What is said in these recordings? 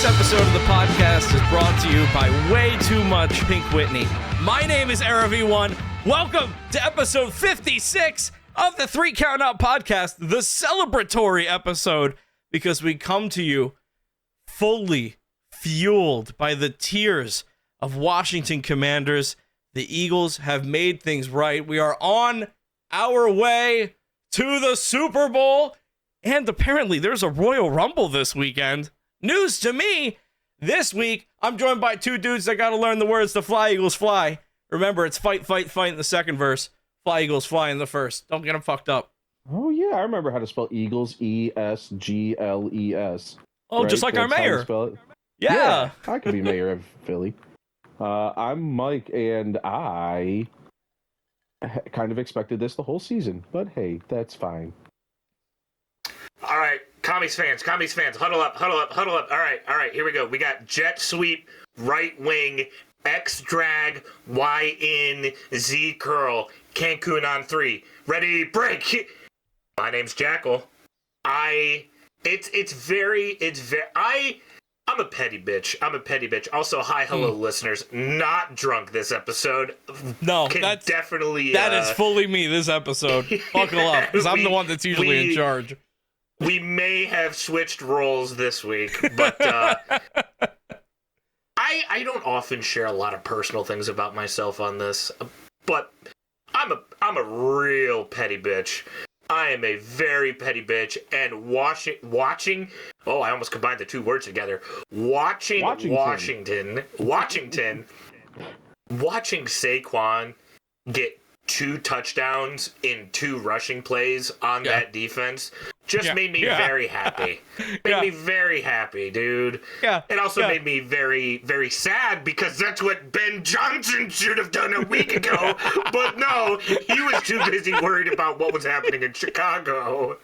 This episode of the podcast is brought to you by Way Too Much Pink Whitney. My name is ArrowV1. Welcome to episode 56 of the 3 Count Out podcast, the celebratory episode, because we come to you fully fueled by the tears of Washington Commanders. The Eagles have made things right. We are on our way to the Super Bowl, and apparently there's a Royal Rumble this weekend. News to me. This week, I'm joined by two dudes that got to learn the words to Fly, Eagles, Fly. Remember, it's fight, fight, fight in the second verse. Fly, Eagles, Fly in the first. Don't get them fucked up. Oh, yeah. I remember how to spell Eagles, E-S-G-L-E-S. Oh, right? Just like That's our mayor. Spell it. Yeah. I could be mayor of Philly. I'm Mike, and I kind of expected this the whole season. But hey, that's fine. All right, Commies fans, huddle up. All right, here we go. We got jet sweep, right wing, X drag, Y in, Z curl, Cancun on 3. Ready, break. My name's Jackal. I'm a petty bitch. Also, hi, hello, listeners. Not drunk this episode. No, that is fully me this episode. Buckle up, because I'm the one that's usually in charge. We may have switched roles this week, but I don't often share a lot of personal things about myself on this, but I'm a real petty bitch. I am a very petty bitch, and watching. Oh, I almost combined the two words together. Watching Washington, watching Saquon get 2 touchdowns in 2 rushing plays on that defense made me very happy. Made me very happy, dude. Yeah. It also made me very, very sad because that's what Ben Johnson should have done a week ago. But no, he was too busy worried about what was happening in Chicago.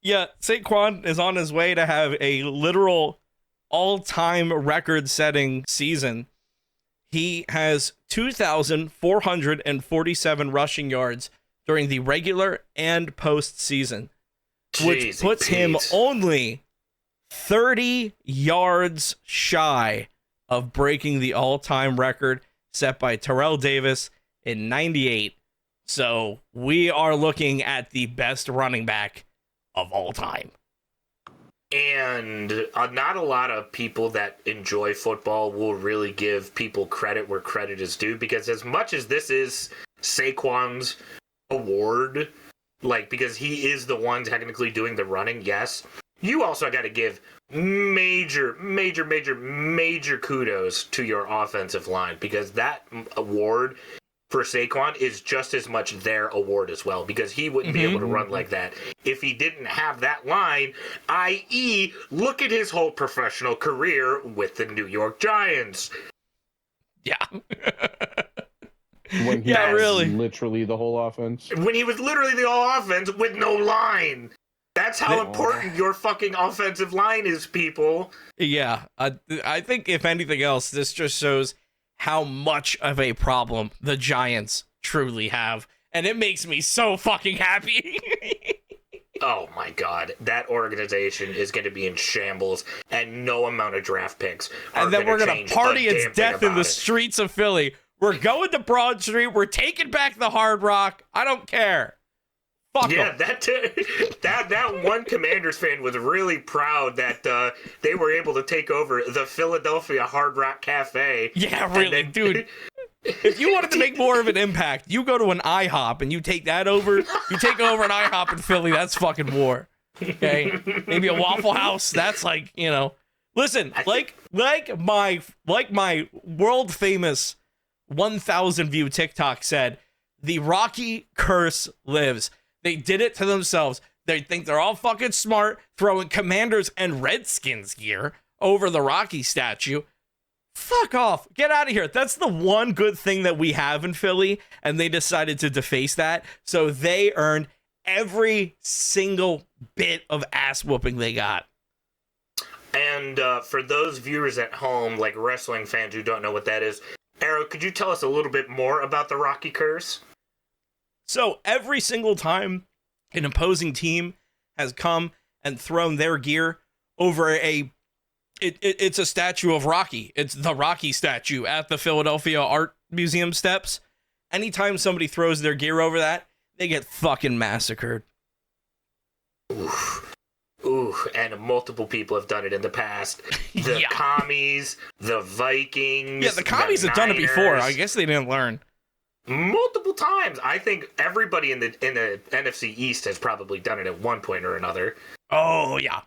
Yeah, Saquon is on his way to have a literal all-time record-setting season. He has 2,447 rushing yards during the regular and postseason, which puts him only 30 yards shy of breaking the all-time record set by Terrell Davis in 98. So we are looking at the best running back of all time. And not a lot of people that enjoy football will really give people credit where credit is due, because as much as this is Saquon's award, because he is the one technically doing the running, yes, you also got to give major kudos to your offensive line, because that award for Saquon is just as much their award as well, because he wouldn't be able to run like that if he didn't have that line, i.e., look at his whole professional career with the New York Giants. Yeah. When he was literally the whole offense. When he was literally the whole offense with no line. That's how important your fucking offensive line is, people. Yeah. I think, if anything else, this just shows how much of a problem the Giants truly have. And it makes me so fucking happy. Oh my God. That organization is going to be in shambles, and no amount of draft picks are and then we're going to party its death in the streets of Philly. We're going to Broad Street. We're taking back the Hard Rock. I don't care. Fuck yeah, them. that one Commanders fan was really proud that they were able to take over the Philadelphia Hard Rock Cafe. Yeah, really, dude. If you wanted to make more of an impact, you go to an IHOP and you take that over. You take over an IHOP in Philly. That's fucking war. Okay, maybe a Waffle House. That's listen, like my world famous 1,000 view TikTok said, the Rocky curse lives. They did it to themselves. They think they're all fucking smart, throwing Commanders and Redskins gear over the Rocky statue. Fuck off. Get out of here. That's the one good thing that we have in Philly, and they decided to deface that. So they earned every single bit of ass whooping they got. And for those viewers at home, like wrestling fans who don't know what that is, Arrow, could you tell us a little bit more about the Rocky curse? So every single time an opposing team has come and thrown their gear over a It's a statue of Rocky. It's the Rocky statue at the Philadelphia Art Museum steps. Anytime somebody throws their gear over that, they get fucking massacred. Ooh, and multiple people have done it in the past. The commies, the Vikings. Yeah, the commies have done it before. I guess they didn't learn. Multiple times. I think everybody in the NFC East has probably done it at one point or another. Oh, yeah.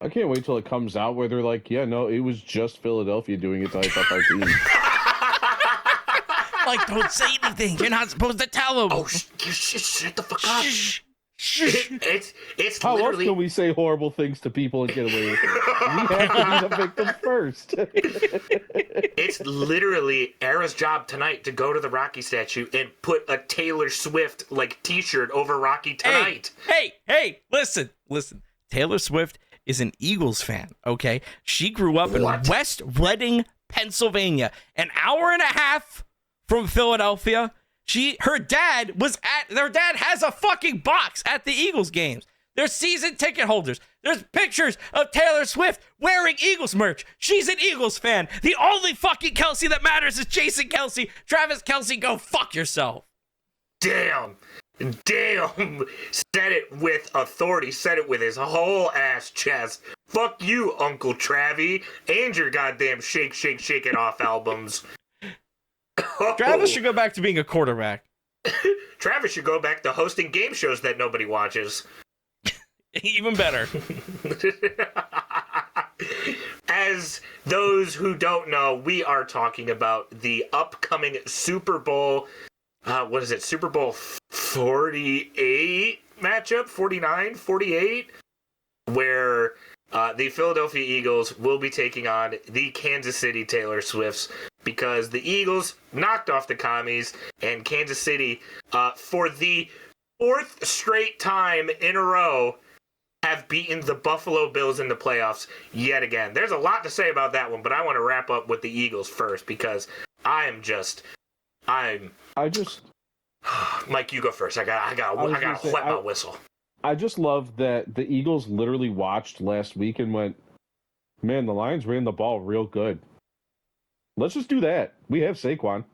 I can't wait till it comes out where they're like, yeah, no, it was just Philadelphia doing it to hype up our team. Like, don't say anything. You're not supposed to tell them. Oh, shut the fuck up. It's How else literally... can we say horrible things to people and get away with it? We have to be the victim first. It's literally Era's job tonight to go to the Rocky statue and put a Taylor Swift t-shirt over Rocky tonight. Hey, listen. Taylor Swift is an Eagles fan, okay? She grew up in West Reading, Pennsylvania, an hour and a half from Philadelphia. Their dad has a fucking box at the Eagles games. They're season ticket holders. There's pictures of Taylor Swift wearing Eagles merch. She's an Eagles fan. The only fucking Kelsey that matters is Jason Kelsey. Travis Kelsey, go fuck yourself. Damn. Said it with authority. Said it with his whole ass chest. Fuck you, Uncle Travie. And your goddamn Shake It Off albums. Travis should go back to being a quarterback. Travis should go back to hosting game shows that nobody watches. Even better. As those who don't know, we are talking about the upcoming Super Bowl. What is it? Super Bowl 48 matchup? 49? 48? Where the Philadelphia Eagles will be taking on the Kansas City Taylor Swifts, because the Eagles knocked off the commies, and Kansas City, for the fourth straight time in a row, have beaten the Buffalo Bills in the playoffs yet again. There's a lot to say about that one, but I want to wrap up with the Eagles first, because Mike, you go first. I gotta wet my whistle. I just love that the Eagles literally watched last week and went, man, the Lions ran the ball real good. Let's just do that. We have Saquon.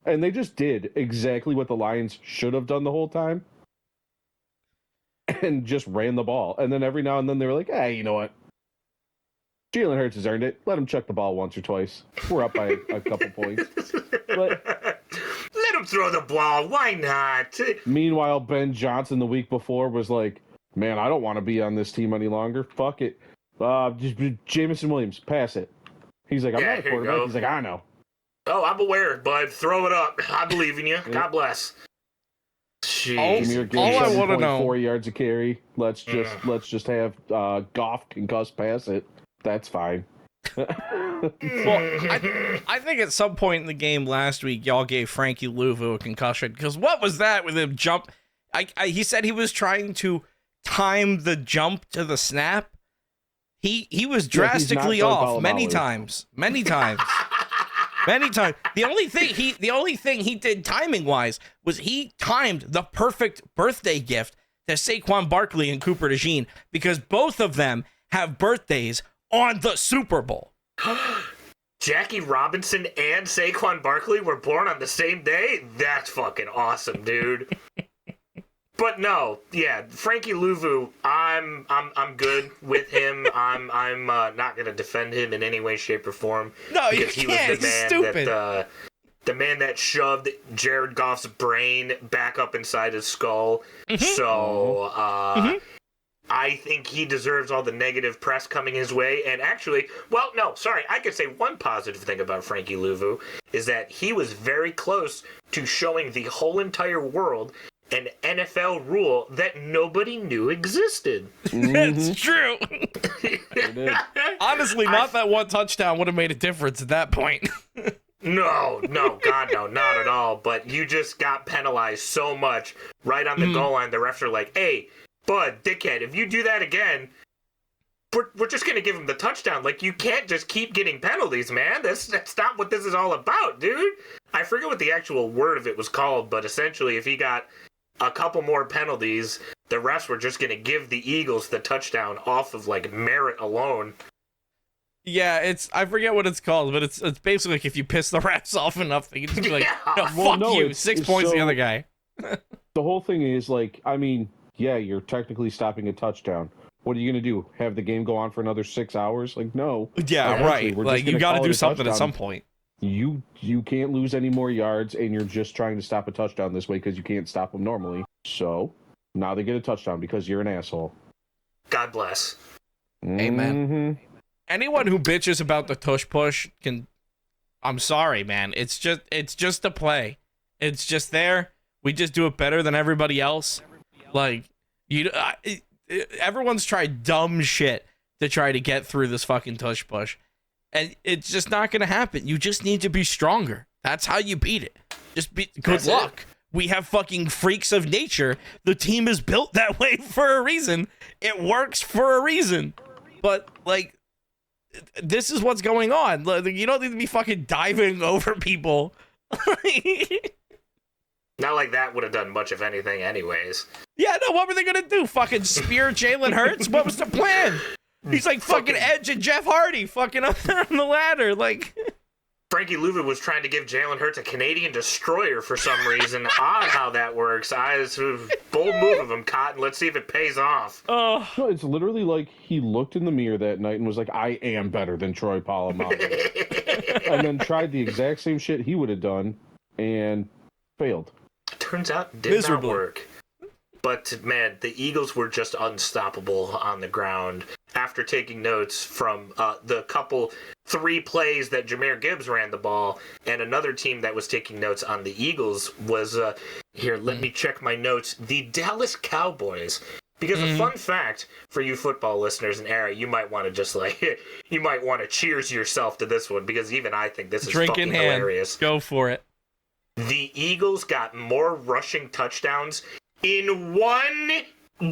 And they just did exactly what the Lions should have done the whole time. And just ran the ball. And then every now and then they were like, hey, you know what? Jalen Hurts has earned it. Let him chuck the ball once or twice. We're up by a couple points. But let him throw the ball. Why not? Meanwhile, Ben Johnson the week before was like, man, I don't want to be on this team any longer. Fuck it. Just Jamison Williams, pass it. He's like, I'm not a quarterback. He's like, I know. Oh, I'm aware, bud. Throw it up. I believe in you. God bless. Jeez. All I want to know. 4 yards of carry. Let's just have Goff concuss pass it. That's fine. Well, I think at some point in the game last week, y'all gave Frankie Louvu a concussion, because what was that with him jump? He said he was trying to time the jump to the snap. He was drastically off many times. The only thing he did timing wise was he timed the perfect birthday gift to Saquon Barkley and Cooper DeJean, because both of them have birthdays on the Super Bowl. Jackie Robinson and Saquon Barkley were born on the same day? That's fucking awesome, dude. But no, yeah, Frankie Louvu, I'm good with him. I'm not gonna defend him in any way, shape, or form. No, you can't. He's stupid. The man that shoved Jared Goff's brain back up inside his skull. Mm-hmm. So I think he deserves all the negative press coming his way. And actually, well, no, sorry, I could say one positive thing about Frankie Louvu is that he was very close to showing the whole entire world an NFL rule that nobody knew existed. That's true. Honestly, not that one touchdown would have made a difference at that point. No, God, no, not at all. But you just got penalized so much right on the goal line. The refs are like, hey, bud, dickhead, if you do that again, we're just going to give him the touchdown. Like, you can't just keep getting penalties, man. That's not what this is all about, dude. I forget what the actual word of it was called, but essentially if he got a couple more penalties, the refs were just going to give the Eagles the touchdown off of, like, merit alone. Yeah, I forget what it's called, but it's basically like if you piss the refs off enough, they can just be like, no, fuck you, 6 points the other guy. The whole thing is like, I mean, yeah, you're technically stopping a touchdown. What are you gonna do? Have the game go on for another 6 hours? Like, no. Yeah, Eventually, right. we're Like just you gonna got to call it do a something at touchdown. some point. You can't lose any more yards, and you're just trying to stop a touchdown this way because you can't stop them normally. So now they get a touchdown because you're an asshole. God bless. Amen. Mm-hmm. Anyone who bitches about the tush push can. I'm sorry, man. It's just a play. It's just there. We just do it better than everybody else. Like everyone's tried dumb shit to try to get through this fucking tush push, and it's just not gonna happen. You just need to be stronger. That's how you beat it. Good luck. We have fucking freaks of nature. The team is built that way for a reason. It works for a reason. But like, this is what's going on. You don't need to be fucking diving over people. Not like that would have done much of anything anyways. Yeah, no, what were they gonna do? Fucking spear Jalen Hurts? What was the plan? He's like fucking Edge and Jeff Hardy fucking up there on the ladder. Like, Frankie Louva was trying to give Jalen Hurts a Canadian destroyer for some reason. Odd how that works. Bold move of him, Cotton. Let's see if it pays off. oh, No, it's literally like he looked in the mirror that night and was like, I am better than Troy Polamalu. And then tried the exact same shit he would have done and failed. Turns out it did not work. But, man, the Eagles were just unstoppable on the ground. After taking notes from the three plays that Jahmyr Gibbs ran the ball, and another team that was taking notes on the Eagles was, here, let me check my notes, the Dallas Cowboys. Because a fun fact for you football listeners and Era, you might want to just you might want to cheers yourself to this one, because even I think this is fucking hilarious. Go for it. The Eagles got more rushing touchdowns in one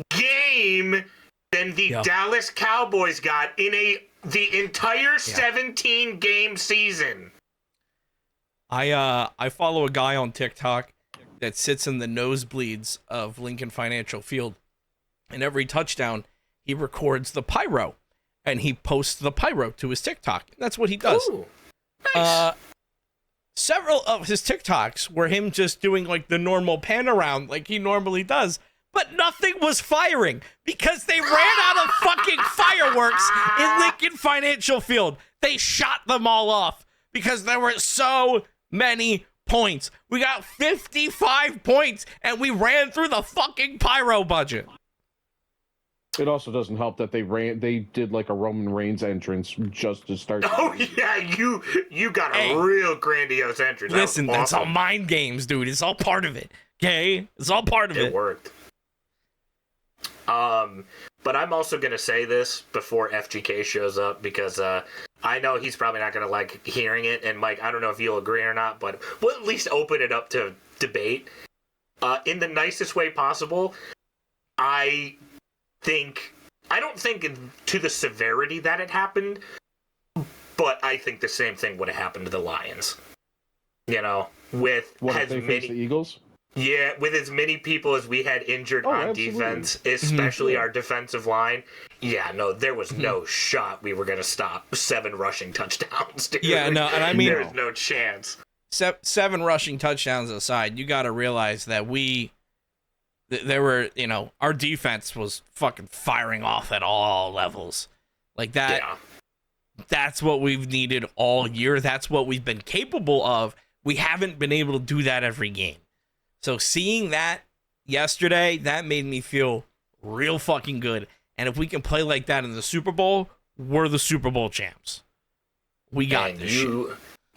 game than the Dallas Cowboys got in the entire 17-game season. I follow a guy on TikTok that sits in the nosebleeds of Lincoln Financial Field, and every touchdown he records the pyro, and he posts the pyro to his TikTok. That's what he does. Ooh, nice. Several of his TikToks were him just doing like the normal pan around like he normally does, but nothing was firing because they ran out of fucking fireworks in Lincoln Financial Field. They shot them all off because there were so many points. We got 55 points and we ran through the fucking pyro budget. It also doesn't help that they did like a Roman Reigns entrance just to start. Oh yeah, you got a real grandiose entrance. Listen, that that's all mind games, dude. It's all part of it. Okay, it's all part of it. It worked. But I'm also gonna say this before FGK shows up because I know he's probably not gonna like hearing it. And Mike, I don't know if you'll agree or not, but we'll at least open it up to debate in the nicest way possible. I don't think to the severity that it happened, but I think the same thing would have happened to the Lions. You know, with as many the Eagles. Yeah, with as many people as we had injured on absolutely. defense, especially our defensive line. Yeah, no, there was no shot we were going to stop 7 rushing touchdowns. Dude. Yeah, no, and I mean, there's no chance. 7 rushing touchdowns aside, you got to realize that there were, our defense was fucking firing off at all levels. Like that. Yeah. That's what we've needed all year. That's what we've been capable of. We haven't been able to do that every game. So seeing that yesterday, that made me feel real fucking good. And if we can play like that in the Super Bowl, we're the Super Bowl champs. We got this shit.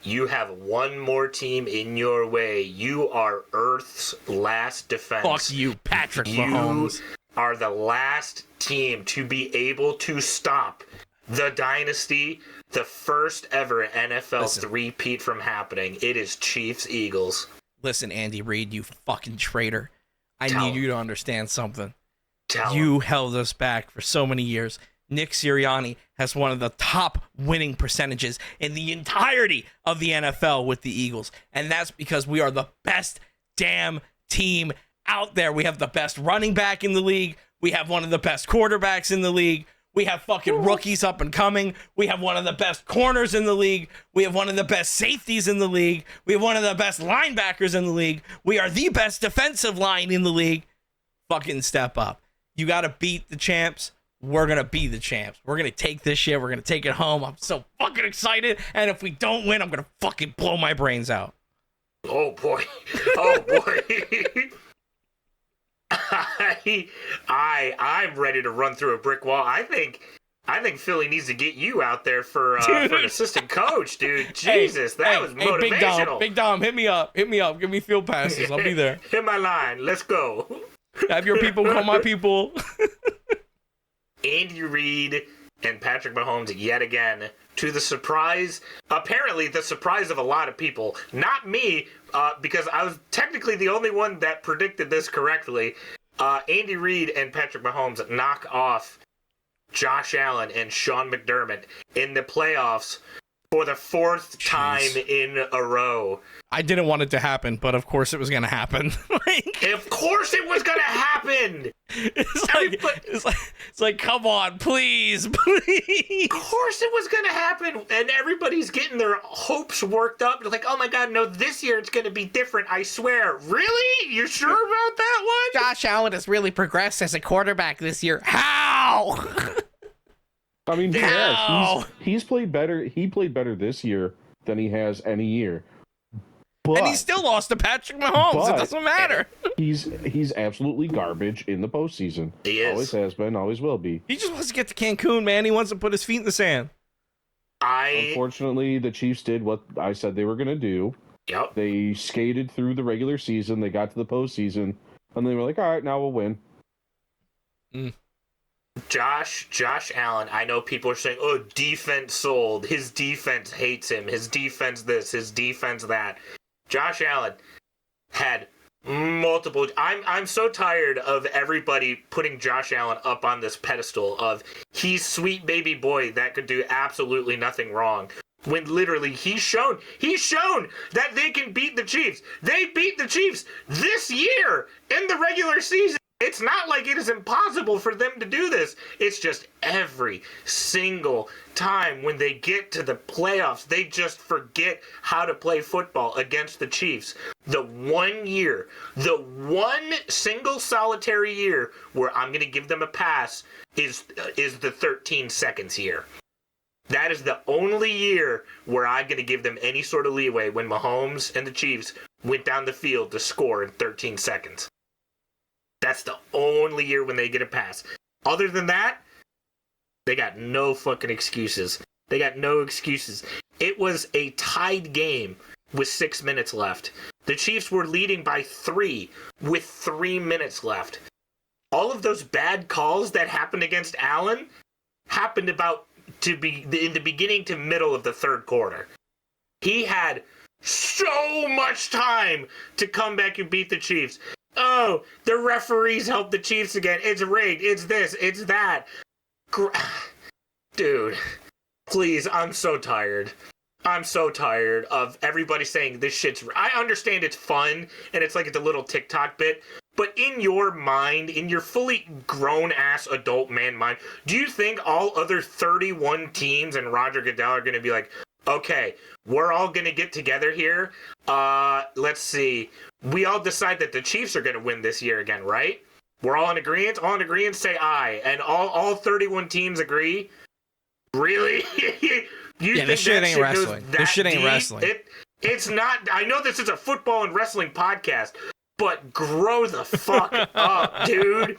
You have one more team in your way. You are Earth's last defense. Fuck you, Patrick Mahomes. You are the last team to be able to stop the dynasty, the first ever NFL three-peat from happening. It is Chiefs-Eagles. Listen, Andy Reid, you fucking traitor. I need you to understand something. You held us back for so many years. Nick Sirianni has one of the top winning percentages in the entirety of the NFL with the Eagles. And that's because we are the best damn team out there. We have the best running back in the league. We have one of the best quarterbacks in the league. We have fucking rookies up and coming. We have one of the best corners in the league. We have one of the best safeties in the league. We have one of the best linebackers in the league. We are the best defensive line in the league. Fucking step up. You got to beat the champs. We're going to be the champs. We're going to take this shit. We're going to take it home. I'm so fucking excited. And if we don't win, I'm going to fucking blow my brains out. Oh, boy. Oh, boy. I'm ready to run through a brick wall. I think Philly needs to get you out there for an assistant coach, dude. Jesus, that was motivational. Big Dom, hit me up. Give me field passes. I'll be there. Hit my line. Let's go. Have your people call my people. Andy Reid and Patrick Mahomes yet again, to the surprise, apparently the surprise of a lot of people. Not me, because I was technically the only one that predicted this correctly. Andy Reid and Patrick Mahomes knock off Josh Allen and Sean McDermott in the playoffs for the fourth time in a row. I didn't want it to happen, but of course it was going to happen. Of course it was going to happen. It's like, come on, please. Of course it was going to happen. And everybody's getting their hopes worked up. They're like, oh my God, no, this year it's going to be different. I swear. Really? You're sure about that one? Josh Allen has really progressed as a quarterback this year. How? I mean, he has. He's played better. He played better this year than he has any year. But, and he still lost to Patrick Mahomes. It doesn't matter. He's absolutely garbage in the postseason. He is. Always has been, always will be. He just wants to get to Cancun, man. He wants to put his feet in the sand. Unfortunately, the Chiefs did what I said they were going to do. Yep. They skated through the regular season. They got to the postseason. And they were like, all right, now we'll win. Josh Allen, I know people are saying, oh, defense sold. His defense hates him. His defense this, his defense that. Josh Allen had multiple... I'm so tired of everybody putting Josh Allen up on this pedestal of he's sweet baby boy that could do absolutely nothing wrong. When literally he's shown that they can beat the Chiefs. They beat the Chiefs this year in the regular season. It's not like it is impossible for them to do this. It's just every single time when they get to the playoffs, they just forget how to play football against the Chiefs. The one single solitary year where I'm going to give them a pass is the 13 seconds year. That is the only year where I'm going to give them any sort of leeway when Mahomes and the Chiefs went down the field to score in 13 seconds. That's the only year when they get a pass. Other than that, they got no fucking excuses. They got no excuses. It was a tied game with 6 minutes left. The Chiefs were leading by 3 with 3 minutes left. All of those bad calls that happened against Allen happened in the beginning to middle of the third quarter. He had so much time to come back and beat the Chiefs. Oh, the referees helped the Chiefs again. It's rigged. It's this. It's that. Dude, please, I'm so tired. I'm so tired of everybody saying this shit's... I understand it's fun, and it's like it's a little TikTok bit, but in your mind, in your fully grown-ass adult man mind, do you think all other 31 teams and Roger Goodell are going to be like, okay, we're all going to get together here. Let's see. We all decide that the Chiefs are going to win this year again, right? We're all in agreement? All in agreement, say aye. And all 31 teams agree? Really? This shit ain't wrestling. This shit ain't wrestling. It's not. I know this is a football and wrestling podcast, but grow the fuck up, dude.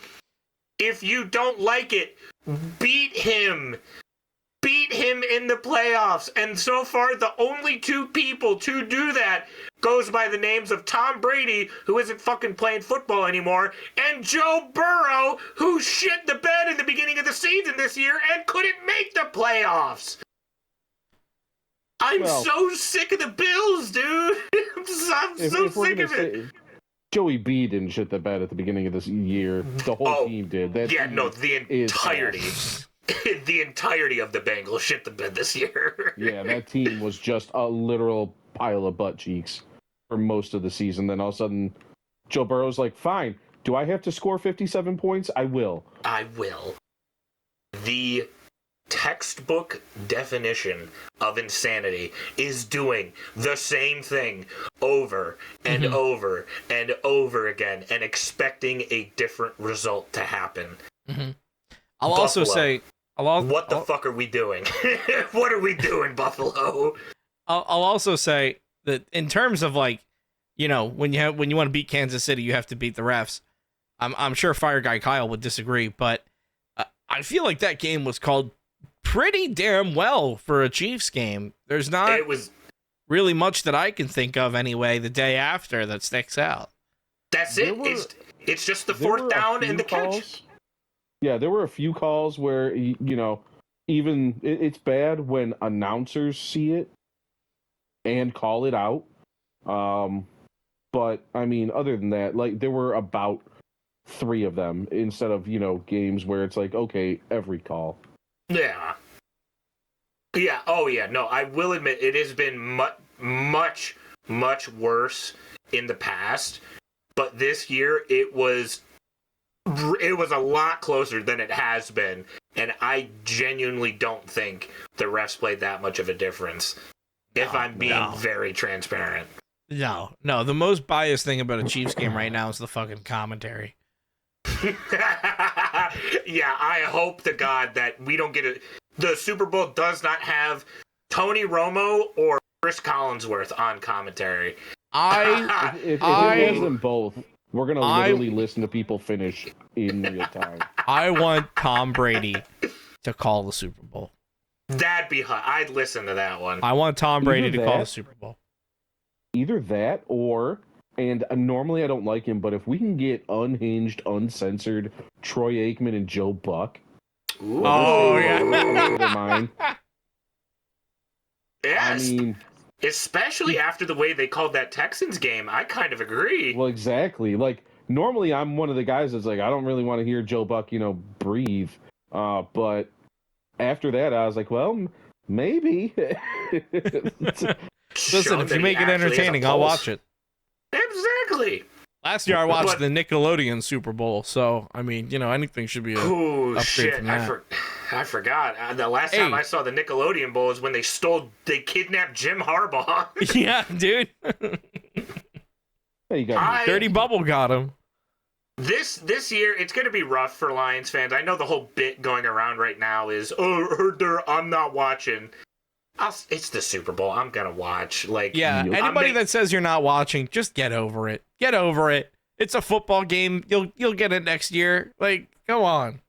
If you don't like it, beat him. Beat him in the playoffs. And so far, the only 2 people to do that goes by the names of Tom Brady, who isn't fucking playing football anymore, and Joe Burrow, who shit the bed in the beginning of the season this year and couldn't make the playoffs. I'm so sick of the Bills, dude. I'm so sick of it. Joey B didn't shit the bed at the beginning of this year. The whole team did. The entirety. The entirety of the Bengals shit the bed this year. Yeah, that team was just a literal pile of butt cheeks for most of the season. Then all of a sudden, Joe Burrow's like, fine, do I have to score 57 points? I will. the textbook definition of insanity is doing the same thing over and over and over again and expecting a different result to happen. I'll also say, what the fuck are we doing? What are we doing, Buffalo? I'll also say that in terms of like, you know, when you want to beat Kansas City, you have to beat the refs. I'm sure Fire Guy Kyle would disagree, but I feel like that game was called pretty damn well for a Chiefs game. There's not really much that I can think of anyway the day after that sticks out. That's it. It's just the fourth down and the catch. Yeah, there were a few calls where, you know, even it's bad when announcers see it and call it out. But I mean, other than that, like there were about 3 of them instead of, you know, games where it's like, okay, every call. Yeah. Yeah. Oh, yeah. No, I will admit it has been much worse in the past, but this year it was a lot closer than it has been, and I genuinely don't think the refs played that much of a difference. If I'm being very transparent. No. The most biased thing about a Chiefs game right now is the fucking commentary. Yeah, I hope to God that we don't get it. The Super Bowl does not have Tony Romo or Chris Collinsworth on commentary. If it has them both, we're going to literally listen to people finish in real time. I want Tom Brady to call the Super Bowl. That'd be hot. I'd listen to that one. I want Tom Brady to call the Super Bowl. Either that or, and normally I don't like him, but if we can get unhinged, uncensored Troy Aikman and Joe Buck. Ooh. Oh, yeah. Yes. I mean, especially after the way they called that Texans game, I kind of agree. Well, exactly. Like, normally I'm one of the guys that's like, I don't really want to hear Joe Buck, you know, breathe. But after that, I was like, well, maybe. Listen, if you make it entertaining, I'll watch it. Exactly. Last year I watched the Nickelodeon Super Bowl, so I mean, you know, anything should be a upgrade from that. I forgot. The last time I saw the Nickelodeon Bowl is when they kidnapped Jim Harbaugh. Yeah, dude. Hey, you got Dirty Bubble got him. This year, it's going to be rough for Lions fans. I know the whole bit going around right now is, I'm not watching. It's the Super Bowl. I'm going to watch. Like, yeah, anybody that says you're not watching, just get over it. Get over it. It's a football game. You'll get it next year. Like, go on.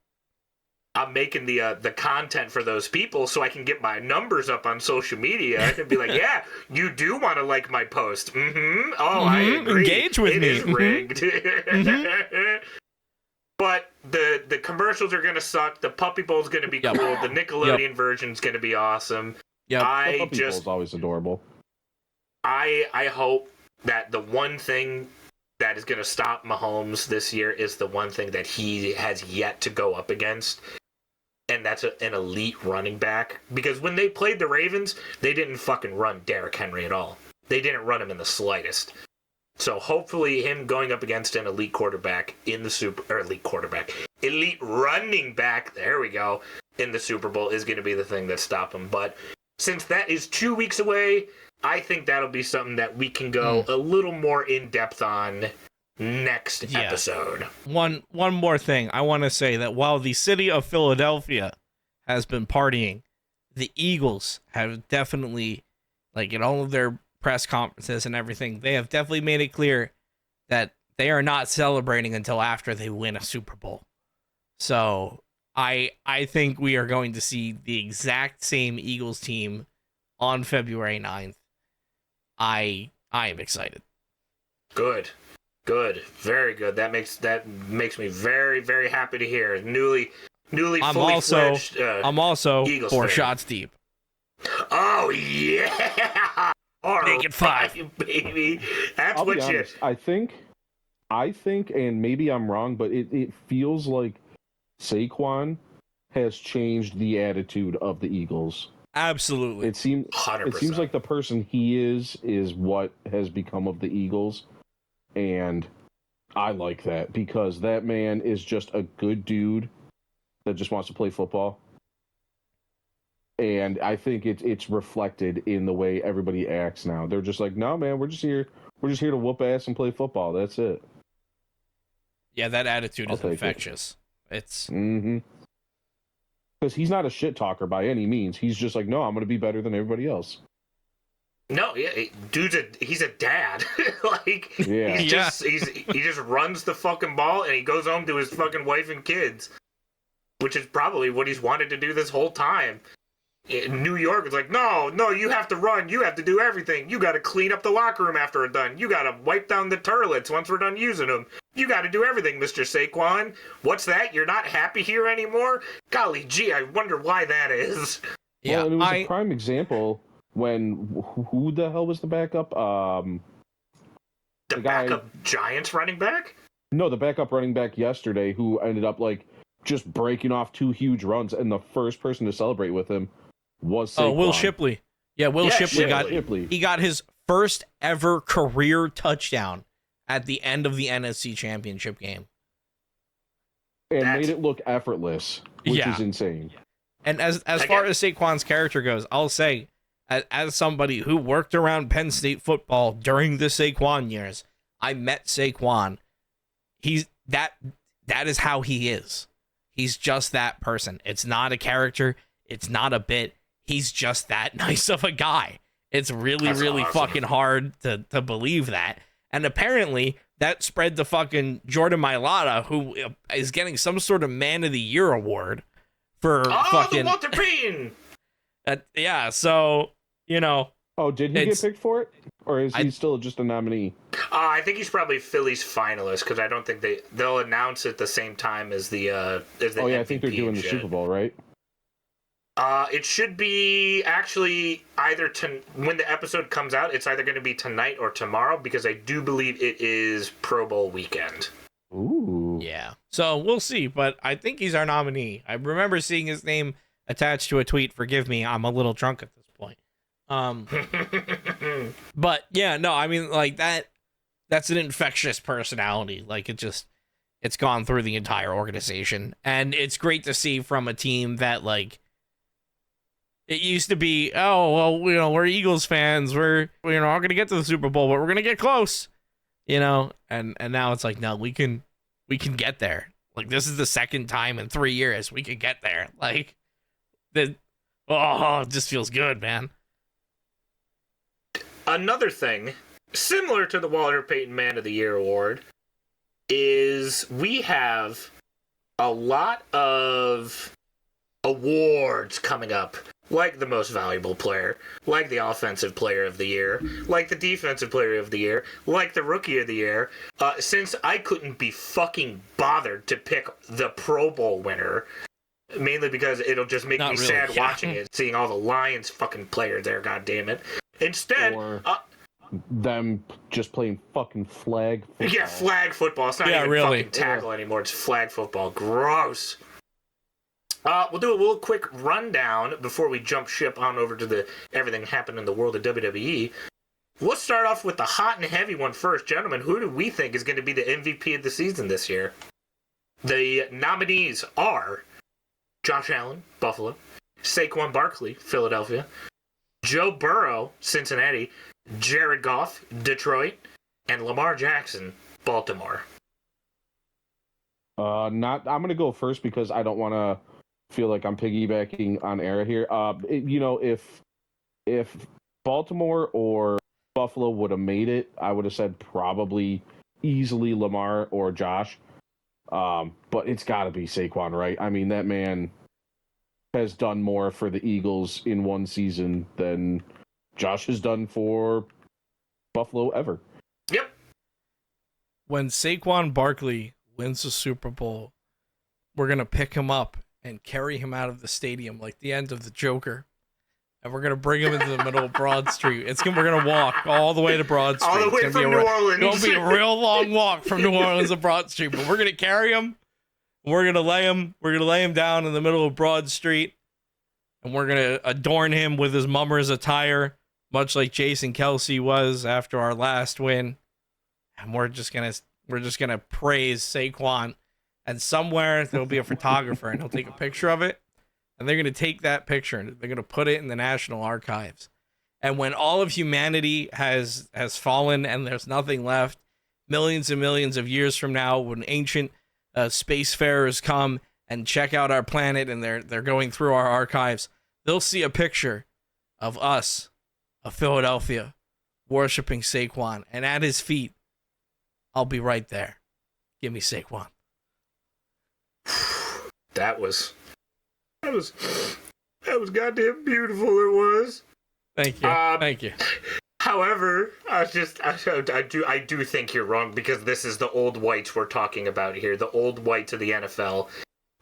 I'm making the content for those people so I can get my numbers up on social media. I can be like, yeah, you do want to like my post. Mm-hmm. Oh, I agree. Engage with me. It is rigged. But the commercials are going to suck. The Puppy Bowl is going to be cool. The Nickelodeon version is going to be awesome. Yeah, the Puppy Bowl is always adorable. I hope that the one thing that is going to stop Mahomes this year is the one thing that he has yet to go up against. And that's an elite running back. Because when they played the Ravens, they didn't fucking run Derrick Henry at all. They didn't run him in the slightest. So hopefully him going up against an elite quarterback in the elite running back, there we go, in the Super Bowl is going to be the thing that stops him. But since that is 2 weeks away, I think that'll be something that we can go a little more in depth on next episode. One more thing. I want to say that while the city of Philadelphia has been partying, the Eagles have definitely, like in all of their press conferences and everything, they have definitely made it clear that they are not celebrating until after they win a Super Bowl. So I think we are going to see the exact same Eagles team on February 9th. I am excited. Good, very good. That makes me very, very happy to hear. Newly fledged. I'm also Eagles 4 fan. shots deep. Oh yeah, Make it 5, baby. That's I'll what be honest, I think, and maybe I'm wrong, but it feels like Saquon has changed the attitude of the Eagles. Absolutely. It seems 100%. It seems like the person he is what has become of the Eagles, and I like that because that man is just a good dude that just wants to play football. And I think it's reflected in the way everybody acts now. They're just like, no, man, we're just here to whoop ass and play football. That's it. Yeah, that attitude I'll is take infectious. It's because he's not a shit talker by any means. He's just like, no, I'm going to be better than everybody else. No, yeah, he's a dad. Like, Yeah. he just runs the fucking ball and he goes home to his fucking wife and kids, which is probably what he's wanted to do this whole time. In New York, it's like, no, you have to run. You have to do everything. You got to clean up the locker room after we're done. You got to wipe down the toilets once we're done using them. You got to do everything, Mr. Saquon. What's that? You're not happy here anymore? Golly gee, I wonder why that is. yeah. Well, and it was a prime example when who the hell was the backup? The backup Giants running back? No, the backup running back yesterday who ended up like just breaking off 2 huge runs, and the first person to celebrate with him was Saquon. Will Shipley. Yeah, Will Shipley he got his first ever career touchdown at the end of the NFC Championship game. And made it look effortless, which is insane. And as far as Saquon's character goes, I'll say, as somebody who worked around Penn State football during the Saquon years, I met Saquon. That is how he is. He's just that person. It's not a character. It's not a bit. He's just that nice of a guy. It's really awesome. Fucking hard to believe that. And apparently that spread to fucking Jordan Mailata, who is getting some sort of Man of the Year award for fucking... the Walter Payton! Yeah, so, you know... Oh, did he get picked for it? Or is he still just a nominee? I think he's probably Philly's finalist, because I don't think they'll announce it the same time as the MVP I think they're doing the Super Bowl, right? It should be actually either when the episode comes out, it's either going to be tonight or tomorrow, because I do believe it is Pro Bowl weekend. Ooh. Yeah. So we'll see, but I think he's our nominee. I remember seeing his name attached to a tweet. Forgive me, I'm a little drunk at this point. But yeah, no, I mean, like that's an infectious personality. Like it's gone through the entire organization, and it's great to see from a team that, like, it used to be, oh, well, you know, we're Eagles fans. We're not going to get to the Super Bowl, but we're going to get close, you know? And now it's like, no, we can get there. Like, this is the second time in 3 years we can get there. Like, it just feels good, man. Another thing, similar to the Walter Payton Man of the Year award, is we have a lot of awards coming up. Like the most valuable player, like the offensive player of the year, like the defensive player of the year, like the rookie of the year. Since I couldn't be fucking bothered to pick the Pro Bowl winner, mainly because it'll just make me sad watching it, seeing all the Lions fucking players there, goddammit. Instead, them just playing fucking flag football. Yeah, flag football. It's not even fucking tackle anymore. It's flag football. Gross. We'll do a little quick rundown before we jump ship on over to everything happened in the world of WWE. Let's start off with the hot and heavy one first. Gentlemen, who do we think is going to be the MVP of the season this year? The nominees are Josh Allen, Buffalo, Saquon Barkley, Philadelphia, Joe Burrow, Cincinnati, Jared Goff, Detroit, and Lamar Jackson, Baltimore. I'm going to go first because I don't want to feel like I'm piggybacking on Era here. If Baltimore or Buffalo would have made it, I would have said probably easily Lamar or Josh. But it's got to be Saquon, right? I mean, that man has done more for the Eagles in one season than Josh has done for Buffalo ever. Yep. When Saquon Barkley wins the Super Bowl, we're going to pick him up and carry him out of the stadium like the end of the Joker. And we're going to bring him into the middle of Broad Street. We're going to walk all the way to Broad Street. All the way from New Orleans. It's going to be a real long walk from New Orleans to Broad Street. But we're going to carry him. We're going to lay him down in the middle of Broad Street. And we're going to adorn him with his mummer's attire, much like Jason Kelsey was after our last win. And we're just going to praise Saquon. And somewhere there'll be a photographer and he'll take a picture of it. and they're going to take that picture and they're going to put it in the National Archives. And when all of humanity has fallen and there's nothing left, millions and millions of years from now, when ancient spacefarers come and check out our planet and they're going through our archives, they'll see a picture of us, of Philadelphia, worshiping Saquon, and at his feet, I'll be right there. Give me Saquon. That was goddamn beautiful. It was. Thank you. Thank you. However, I do think you're wrong, because this is the old whites we're talking about here, the old whites of the NFL,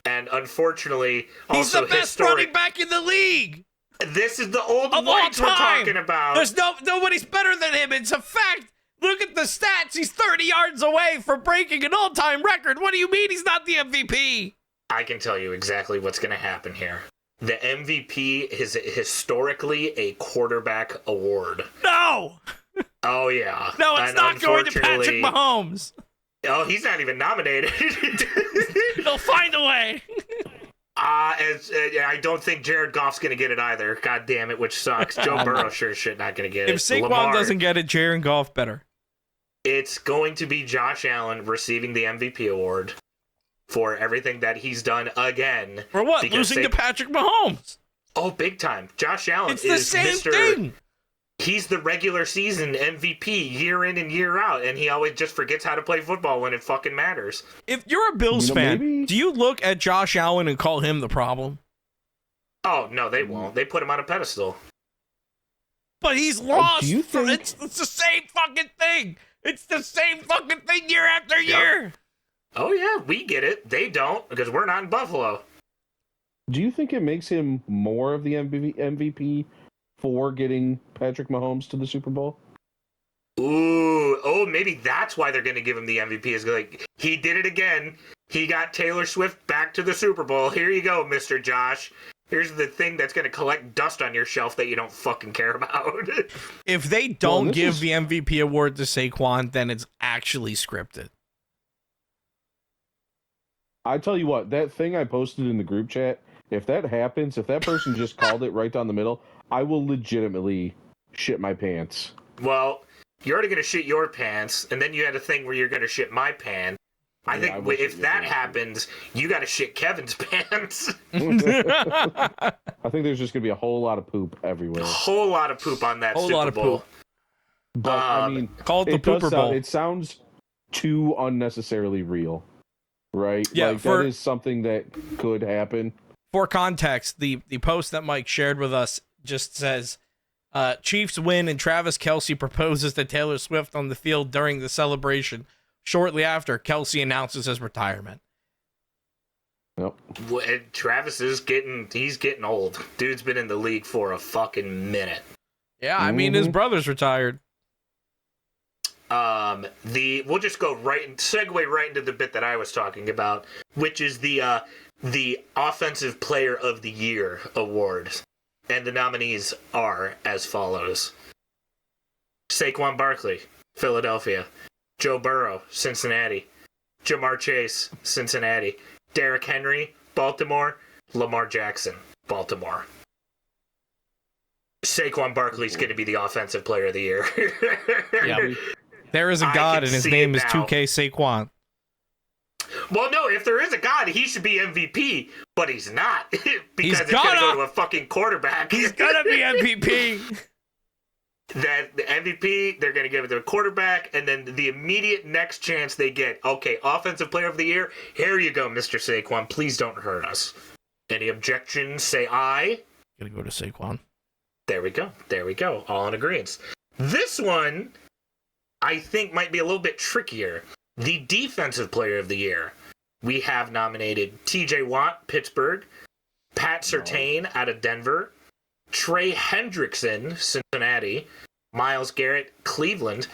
and unfortunately, he's also the best running back in the league. This is the old of whites we're talking about. There's nobody's better than him. It's a fact. Look at the stats. He's 30 yards away from breaking an all-time record. What do you mean he's not the MVP? I can tell you exactly what's going to happen here. The MVP is historically a quarterback award. No! Oh, yeah. No, it's not going to Patrick Mahomes. Oh, he's not even nominated. They'll find a way. I don't think Jared Goff's going to get it either. God damn it, which sucks. Joe Burrow sure shit not going to get it. If Saquon doesn't get it, Jared Goff better. It's going to be Josh Allen receiving the MVP award for everything that he's done again. For what? Losing to Patrick Mahomes. Oh, big time. Josh Allen is the same thing. He's the regular season MVP year in and year out, and he always just forgets how to play football when it fucking matters. If you're a Bills fan, do you look at Josh Allen and call him the problem? Oh, no, they won't. They put him on a pedestal. But he's lost. It's the same fucking thing. It's the same fucking thing year after year. Oh, yeah, we get it. They don't, because we're not in Buffalo. Do you think it makes him more of the MVP for getting Patrick Mahomes to the Super Bowl? Ooh, maybe that's why they're going to give him the MVP. Is like, he did it again. He got Taylor Swift back to the Super Bowl. Here you go, Mr. Josh. Here's the thing that's going to collect dust on your shelf that you don't fucking care about. If they don't give the MVP award to Saquon, then it's actually scripted. I tell you what, that thing I posted in the group chat, if that happens, if that person just called it right down the middle, I will legitimately shit my pants. Well, you're already going to shit your pants, and then you had a thing where you're going to shit my pants. I think if that happens, you got to shit Kevin's pants. I think there's just going to be a whole lot of poop everywhere. A whole lot of poop on that Super Bowl. But, I mean, call it the Pooper Bowl. It sounds too unnecessarily real, right? Yeah, that is something that could happen. For context, the post that Mike shared with us just says, Chiefs win and Travis Kelce proposes to Taylor Swift on the field during the celebration. Shortly after, Kelce announces his retirement. Yep. Travis is getting old. Dude's been in the league for a fucking minute. Yeah, I mean, his brother's retired. We'll just go segue right into the bit that I was talking about, which is the Offensive Player of the Year award. And the nominees are as follows: Saquon Barkley, Philadelphia; Joe Burrow, Cincinnati; Jamar Chase, Cincinnati; Derrick Henry, Baltimore; Lamar Jackson, Baltimore. Saquon Barkley's going to be the Offensive Player of the Year. Yeah. There is a God, and his name is 2K Saquon. Well, no, if there is a God, he should be MVP, but he's not. Because it's going to go to a fucking quarterback. He's going to be MVP. That the MVP, they're going to give it to a quarterback, and then the immediate next chance they get, okay, Offensive Player of the Year, here you go, Mr. Saquon. Please don't hurt us. Any objections, say aye. Gonna go to Saquon. There we go. All in agreement. This one, I think, might be a little bit trickier. The Defensive Player of the Year. We have nominated TJ Watt, Pittsburgh; Pat Surtain out of Denver; Trey Hendrickson, Cincinnati; Myles Garrett, Cleveland;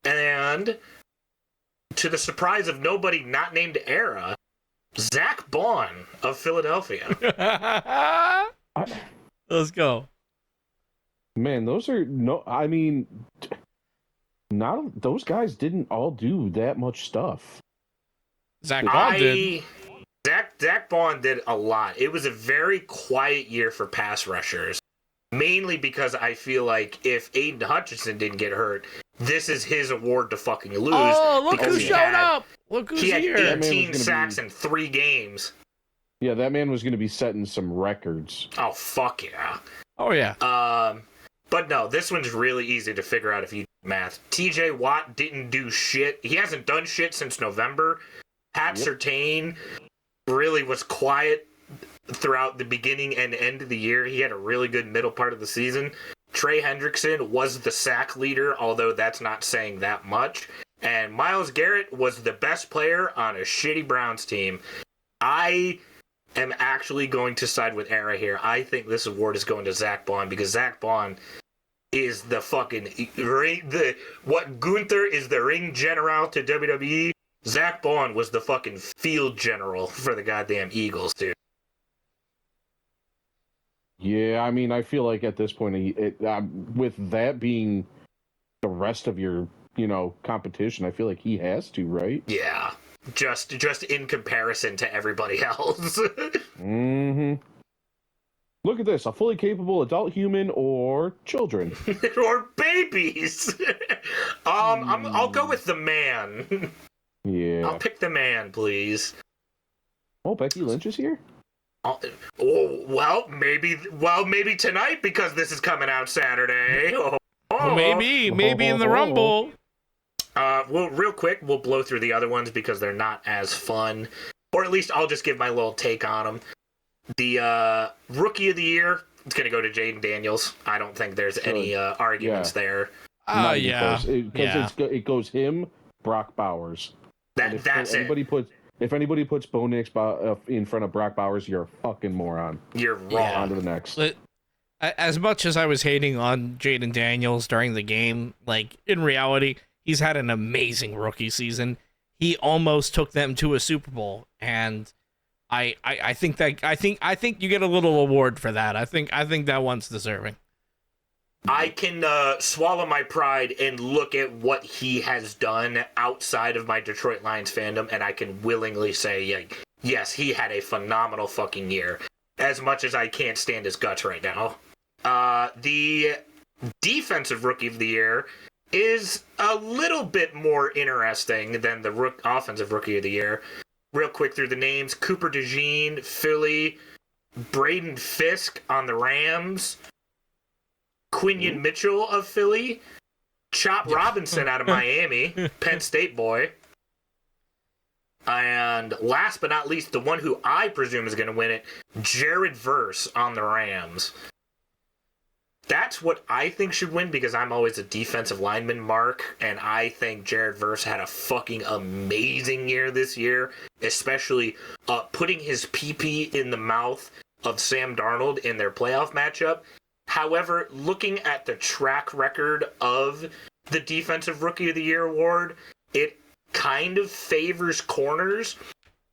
and, to the surprise of nobody not named Era, Zach Bond of Philadelphia. Let's go. Man, those guys didn't all do that much stuff. Zach Bond did. Zach Bond did a lot. It was a very quiet year for pass rushers, mainly because I feel like if Aiden Hutchinson didn't get hurt, this is his award to fucking lose. Oh, look who because showed up! Look who's He had here! 18 sacks in 3 games. Yeah, that man was going to be setting some records. Oh, fuck yeah. Oh yeah. But no, this one's really easy to figure out if you do math. TJ Watt didn't do shit. He hasn't done shit since November. Pat Surtain really was quiet throughout the beginning and end of the year. He had a really good middle part of the season. Trey Hendrickson was the sack leader, although that's not saying that much. And Myles Garrett was the best player on a shitty Browns team. I am actually going to side with Era here. I think this award is going to Zach Bond because Zach Bond is the fucking what Gunther is the ring general to WWE. Zach Bond was the fucking field general for the goddamn Eagles, dude. Yeah, I mean, I feel like at this point, with that being the rest of your, competition, I feel like he has to, right? Yeah, just in comparison to everybody else. Mm-hmm. Look at this, a fully capable adult human or children. Or babies. I'll go with the man. Yeah. I'll pick the man, please. Oh, Becky Lynch is here? Well, maybe tonight because this is coming out Saturday. Maybe in the Rumble. Well, real quick, we'll blow through the other ones because they're not as fun. Or at least I'll just give my little take on them. The Rookie of the Year, it's going to go to Jaden Daniels. I don't think there's any arguments there. Oh, yeah. Because it goes him, Brock Bowers. That's it. If anybody puts Bo Nix in front of Brock Bowers, you're a fucking moron. You're wrong. Yeah. On to the next. As much as I was hating on Jaden Daniels during the game, like, in reality, he's had an amazing rookie season. He almost took them to a Super Bowl, and I think you get a little award for that. I think that one's deserving. I can swallow my pride and look at what he has done outside of my Detroit Lions fandom, and I can willingly say, yes, he had a phenomenal fucking year. As much as I can't stand his guts right now. The Defensive Rookie of the Year is a little bit more interesting than the Offensive Rookie of the Year. Real quick through the names: Cooper DeJean, Philly; Braden Fisk on the Rams; Quinion Mitchell of Philly; Chop Robinson out of Miami, Penn State boy. And last but not least, the one who I presume is going to win it, Jared Verse on the Rams. That's what I think should win because I'm always a defensive lineman, Mark, and I think Jared Verse had a fucking amazing year this year, especially putting his PP in the mouth of Sam Darnold in their playoff matchup. However, looking at the track record of the Defensive Rookie of the Year award, it kind of favors corners.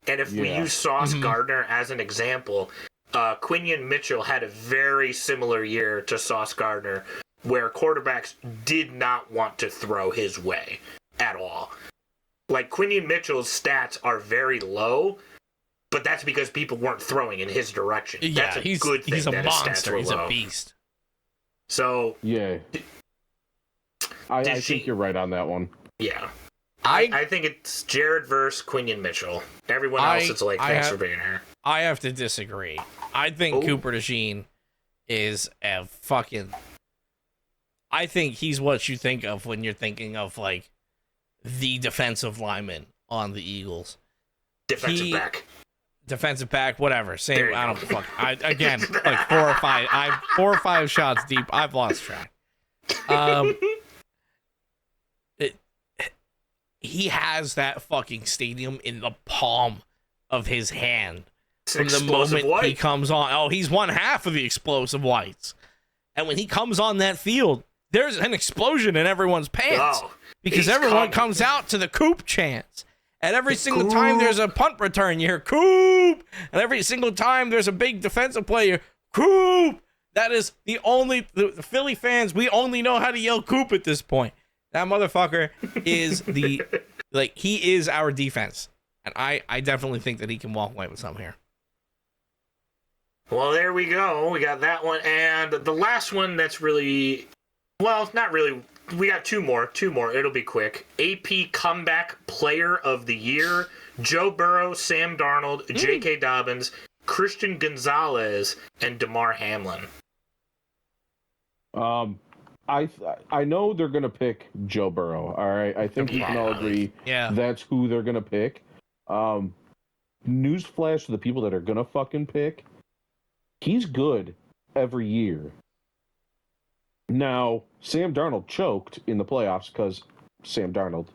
And if we use Sauce Gardner as an example, Quinion Mitchell had a very similar year to Sauce Gardner, where quarterbacks did not want to throw his way at all. Like, Quinion Mitchell's stats are very low, but that's because people weren't throwing in his direction. Yeah, that's a good thing. He's a that his stats monster. were He's low. a beast. So yeah, I think you're right on that one. Yeah. I think it's Jared Verse, Quinion Mitchell. Everyone else, it's like, thanks for being here. I have to disagree. I think Cooper DeJean is a fucking... I think he's what you think of when you're thinking of, like, the defensive lineman on the Eagles. Defensive back, whatever. Same. I don't fuck. Again, like 4 or 5 shots deep. I've lost track. He has that fucking stadium in the palm of his hand from the moment he comes on. Oh, he's one half of the explosive whites. And when he comes on that field, there's an explosion in everyone's pants because everyone comes out to the Coop chants. And every single time there's a punt return, you hear Coop. And every single time there's a big defensive player, Coop. That is the Philly fans, we only know how to yell Coop at this point. That motherfucker is he is our defense. And I definitely think that he can walk away with some here. Well, there we go. We got that one. And the last one that's really... Well, not really. We got two more. It'll be quick. AP Comeback Player of the Year. Joe Burrow, Sam Darnold, J.K. Dobbins, Christian Gonzalez, and DeMar Hamlin. I know they're gonna pick Joe Burrow. All right, I think we can all agree that's who they're gonna pick. Newsflash to the people that are gonna fucking pick: he's good every year. Now, Sam Darnold choked in the playoffs because Sam Darnold,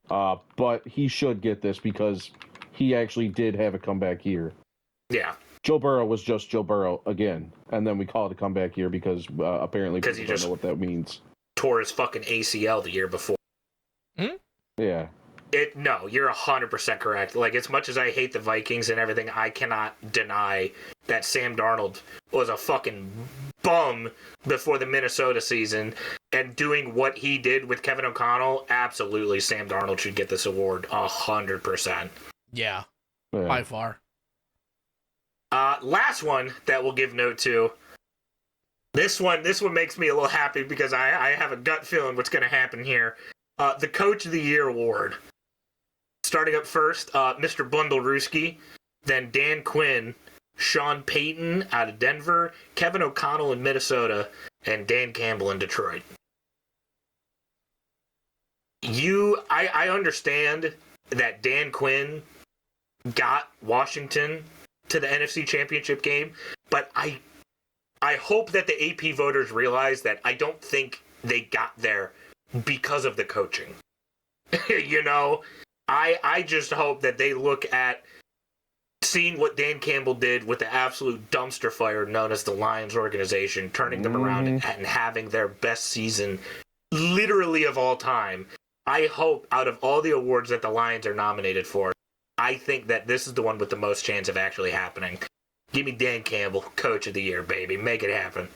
but he should get this because he actually did have a comeback year. Yeah. Joe Burrow was just Joe Burrow again, and then we call it a comeback year because apparently people don't know what that means. Tore his fucking ACL the year before. Yeah. No, you're 100% correct. Like, as much as I hate the Vikings and everything, I cannot deny that Sam Darnold was a fucking bum before the Minnesota season, and doing what he did with Kevin O'Connell, absolutely Sam Darnold should get this award 100%. Yeah. By far. Last one that we'll give note to. This one makes me a little happy because I have a gut feeling what's going to happen here. The Coach of the Year award. Starting up first, Mr. Bundleruski, then Dan Quinn, Sean Payton out of Denver, Kevin O'Connell in Minnesota, and Dan Campbell in Detroit. I understand that Dan Quinn got Washington to the NFC Championship game, but I hope that the AP voters realize that I don't think they got there because of the coaching. You know, I just hope that they look at seeing what Dan Campbell did with the absolute dumpster fire known as the Lions organization, turning them around and having their best season literally of all time. I hope out of all the awards that the Lions are nominated for, I think that this is the one with the most chance of actually happening. Give me Dan Campbell, Coach of the Year, baby. Make it happen.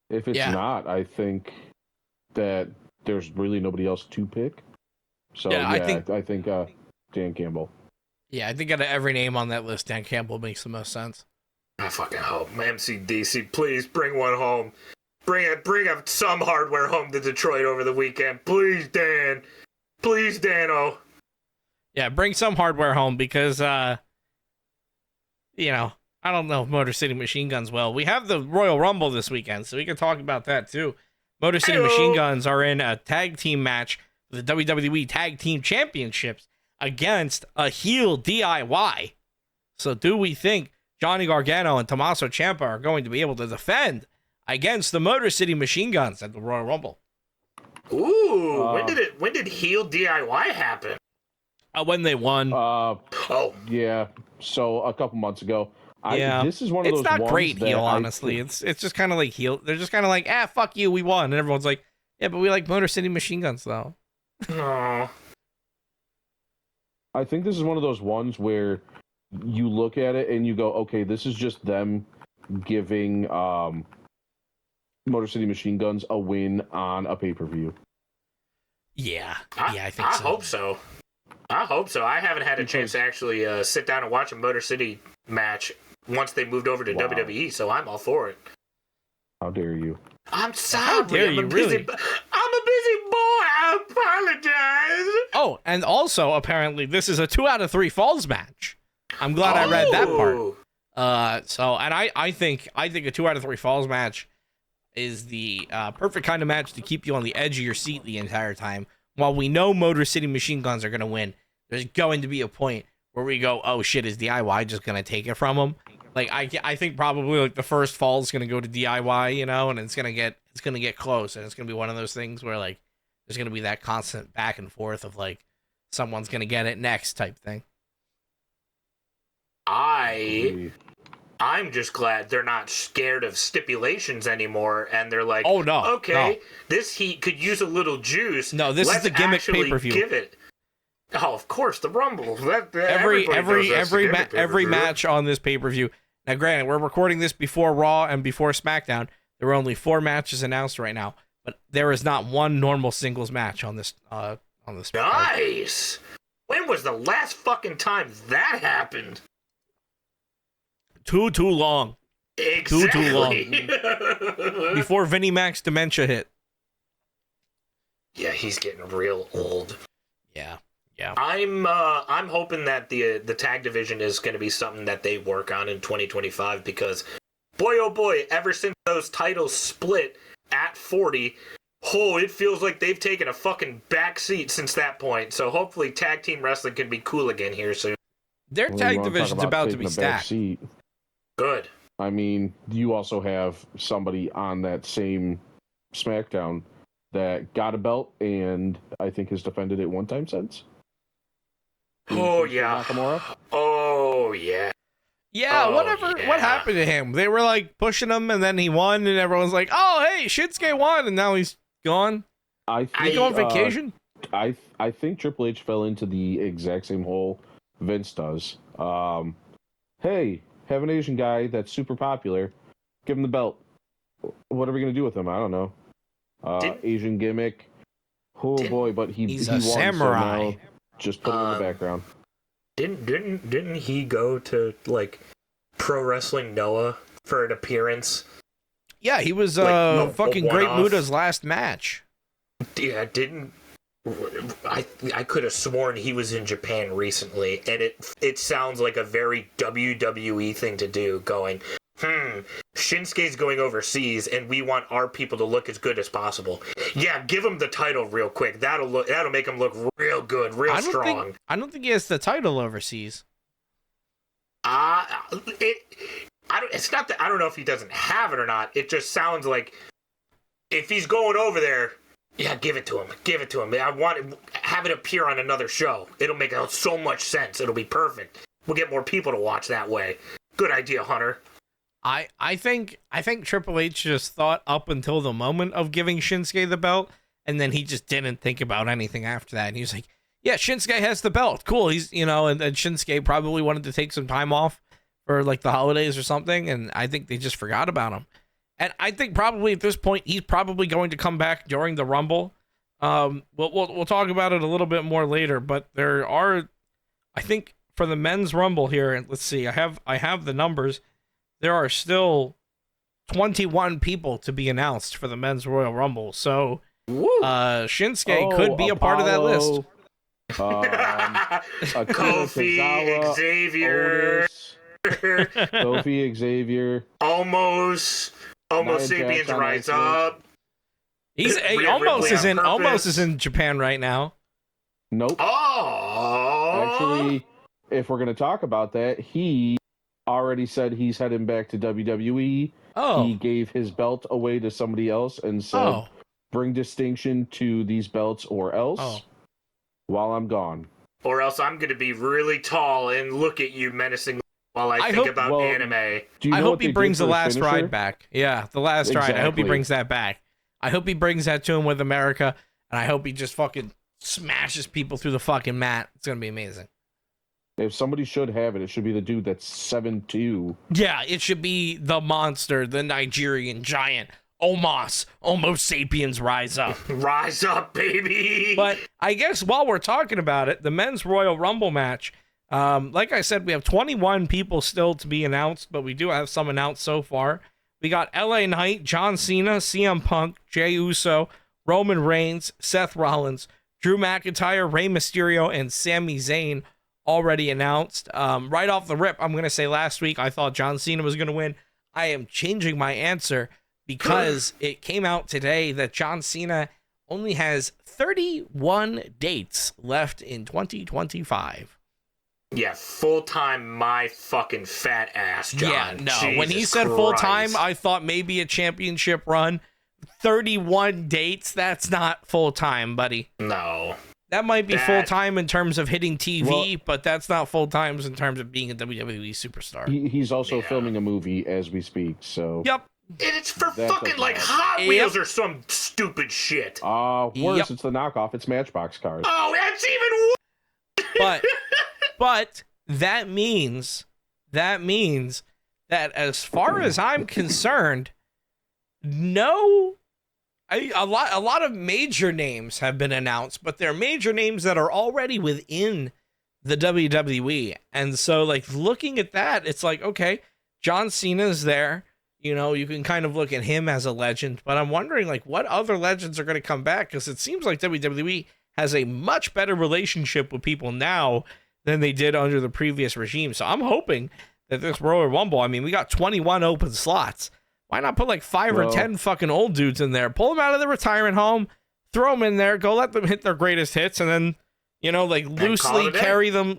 If it's not, I think that there's really nobody else to pick. So I think Dan Campbell. Yeah, I think out of every name on that list, Dan Campbell makes the most sense. I fucking hope. MCDC, please bring one home. Bring some hardware home to Detroit over the weekend. Please, Dan. Please, Dano. Yeah, bring some hardware home because, I don't know if Motor City Machine Guns will. We have the Royal Rumble this weekend, so we can talk about that too. Motor City Machine Guns are in a tag team match for the WWE Tag Team Championships against a heel DIY. So do we think Johnny Gargano and Tommaso Ciampa are going to be able to defend against the Motor City Machine Guns at the Royal Rumble? Ooh, when did heel DIY happen? When they won. Yeah. So a couple months ago. This is one of those. It's not ones great that heel, honestly. It's just kind of like heel. They're just kind of like, fuck you, we won, and everyone's like, yeah, but we like Motor City Machine Guns though. Aww. I think this is one of those ones where you look at it and you go, okay, this is just them giving Motor City Machine Guns a win on a pay-per-view. Yeah, I think so. I hope so. I haven't had a chance to actually sit down and watch a Motor City match once they moved over to WWE, so I'm all for it. How dare you? I'm sorry. How dare you, really? I'm a busy boy. I apologize. Oh, and also, apparently, this is a 2 out of 3 falls match. I'm glad I read that part. I think a 2 out of 3 falls match is the perfect kind of match to keep you on the edge of your seat the entire time. While we know Motor City Machine Guns are going to win, there's going to be a point where we go, oh shit, is DIY just going to take it from them? Like, I think probably like the first fall is going to go to DIY, and it's going to get close, and it's going to be one of those things where like there's going to be that constant back and forth of like someone's going to get it next type thing. I'm just glad they're not scared of stipulations anymore, and they're like, oh no, okay, this heat could use a little juice. No, this is the gimmick pay-per-view. Give it. Oh, of course, the Rumble. Every match on this pay-per-view. Now, granted, we're recording this before Raw and before SmackDown. There are only 4 matches announced right now, but there is not one normal singles match on this. Nice. When was the last fucking time that happened? Too long. Exactly. Too long. Before Vinnie Mac's dementia hit. Yeah, he's getting real old. Yeah. I'm hoping that the tag division is going to be something that they work on in 2025 because, boy oh boy, ever since those titles split at 40, it feels like they've taken a fucking back seat since that point. So hopefully tag team wrestling can be cool again here soon. Their tag division's about to be stacked. Good. I mean, you also have somebody on that same SmackDown that got a belt and I think has defended it one time since. Oh, yeah. Nakamura? Oh, yeah. Yeah, Oh, whatever. yeah. What happened to him? They were like pushing him, and then he won, and everyone's like, "Oh, hey, Shinsuke won," and now he's gone. I He think, go on vacation. I think Triple H fell into the exact same hole Vince does. Hey, have an Asian guy that's super popular, give him the belt. What are we gonna do with him? I don't know. Asian gimmick. Oh boy, but he's he a won, samurai. So now just put him in the background. Didn't he go to like Pro Wrestling Noah for an appearance? Yeah, he was Like, fucking a Great one-off? Muda's last match. Yeah, didn't I could have sworn he was in Japan recently, and it sounds like a very WWE thing to do, going, Shinsuke's going overseas and we want our people to look as good as possible. Yeah, give him the title real quick. That'll make him look real good, real strong. I don't think he has the title overseas. It's not that I don't know if he doesn't have it or not. It just sounds like if he's going over there, yeah, give it to him. Give it to him. Have it appear on another show. It'll make so much sense. It'll be perfect. We'll get more people to watch that way. Good idea, Hunter. I think Triple H just thought up until the moment of giving Shinsuke the belt, and then he just didn't think about anything after that. And he was like, "Yeah, Shinsuke has the belt. Cool." He's and Shinsuke probably wanted to take some time off for like the holidays or something, and I think they just forgot about him. And I think probably at this point he's probably going to come back during the Rumble. We'll talk about it a little bit more later, but there are, I think, for the men's Rumble here. And let's see, I have the numbers. There are still 21 people to be announced for the men's Royal Rumble. So Shinsuke could be a part of that list. Kofi, Xavier. Kofi, Xavier. Almost Sapiens Rise Up. Almost is in Japan right now. Nope. Oh. Actually, if we're going to talk about that, he already said he's heading back to WWE. Oh. He gave his belt away to somebody else and said, bring distinction to these belts or else while I'm gone. Or else I'm going to be really tall and look at you menacingly while I think about anime. I hope he brings the last ride back. Yeah, the last ride. I hope he brings that back. I hope he brings that to him with America, and I hope he just fucking smashes people through the fucking mat. It's going to be amazing. If somebody should have it, it should be the dude that's 7'2". Yeah, it should be the monster, the Nigerian giant. Homo sapiens rise up. Rise up, baby! But I guess while we're talking about it, the men's Royal Rumble match, like I said, we have 21 people still to be announced, but we do have some announced so far. We got LA Knight, John Cena, CM Punk, Jey Uso, Roman Reigns, Seth Rollins, Drew McIntyre, Rey Mysterio, and Sami Zayn already announced. Right off the rip, I'm going to say last week I thought John Cena was going to win. I am changing my answer because it came out today that John Cena only has 31 dates left in 2025. Yeah, full-time my fucking fat ass, John. Yeah, no. Jesus when he said Christ. full-time, I thought maybe a championship run. 31 dates, that's not full-time, buddy. No. That might be full-time in terms of hitting TV, but that's not full-time in terms of being a WWE superstar. He's also filming a movie as we speak, so... Yep. And it's for fucking like Hot Wheels or some stupid shit. Worse, it's the knockoff. It's Matchbox cars. Oh, that's even worse. But that means that as far as I'm concerned, a lot of major names have been announced, but they're major names that are already within the WWE. And so, like, looking at that, it's like, okay, John Cena's there. You know, you can kind of look at him as a legend, but I'm wondering, like, what other legends are going to come back? Because it seems like WWE has a much better relationship with people now than they did under the previous regime. So I'm hoping that this Royal Rumble, I mean, we got 21 open slots. Why not put like 5 or 10 fucking old dudes in there? Pull them out of the retirement home, throw them in there, go let them hit their greatest hits, and then, you know, like loosely carry them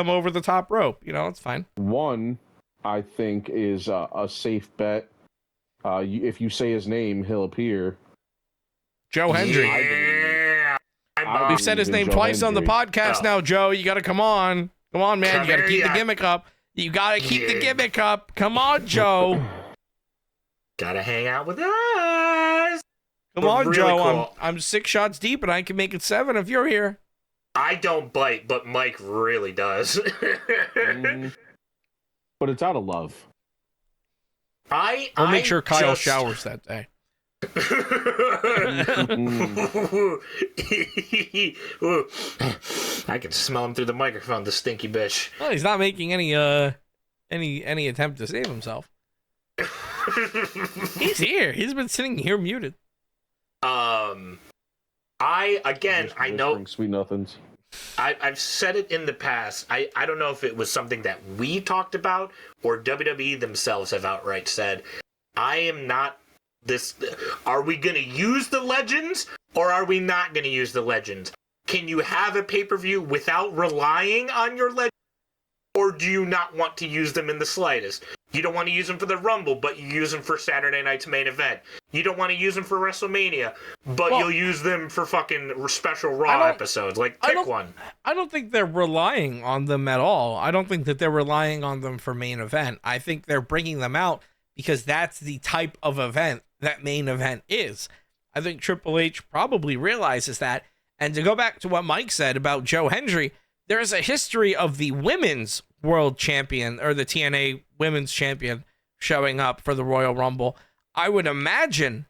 over the top rope. You know, it's fine. One, I think, is a safe bet. If you say his name, he'll appear. Joe Hendry. Yeah. We've said his name twice on the podcast now, Joe. You got to come on. Come on, man. You got to keep the gimmick up. You got to keep the gimmick up. Come on, Joe. Gotta hang out with us. Come on, really Joe. Cool. I'm 6 shots deep, and I can make it 7 if you're here. I don't bite, but Mike really does. But it's out of love. We'll make sure Kyle showers that day. I can smell him through the microphone, the stinky bitch. Well, he's not making any attempt to save himself. He's here. He's been sitting here muted. I know sweet nothings. I've said it in the past. I don't know if it was something that we talked about or WWE themselves have outright said. I am not this. Are we going to use the legends or are we not going to use the legends? Can you have a pay-per-view without relying on your legends? Or do you not want to use them in the slightest? You don't want to use them for the Rumble, but you use them for Saturday night's main event. You don't want to use them for WrestleMania, but you'll use them for fucking special Raw episodes. Like, pick one. I don't think they're relying on them at all. I don't think that they're relying on them for main event. I think they're bringing them out because that's the type of event that main event is. I think Triple H probably realizes that. And to go back to what Mike said about Joe Hendry, there is a history of the women's world champion or the TNA women's champion showing up for the Royal Rumble. I would imagine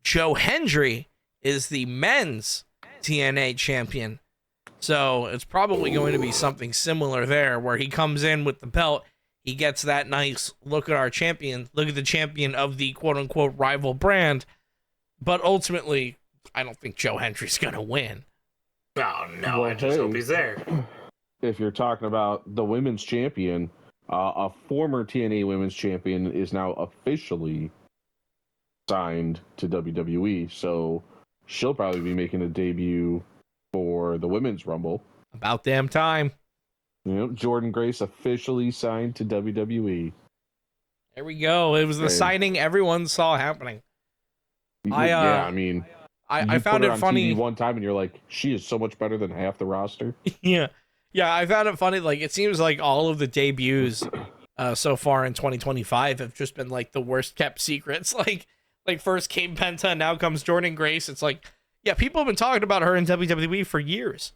Joe Hendry is the men's TNA champion. So it's probably going to be something similar there where he comes in with the belt. He gets that nice look at our champion, look at the champion of the quote unquote rival brand. But ultimately, I don't think Joe Hendry's going to win. Oh, no. I just hope he's there. If you're talking about the women's champion, a former TNA women's champion is now officially signed to WWE, so she'll probably be making a debut for the Women's Rumble. About damn time. You know, Jordan Grace officially signed to WWE. There we go. It was the signing everyone saw happening. I mean, I found it funny TV one time, and you're like, she is so much better than half the roster. Yeah, I found it funny. Like, it seems like all of the debuts so far in 2025 have just been like the worst kept secrets. Like first came Penta, now comes Jordan Grace. It's like, yeah, people have been talking about her in WWE for years.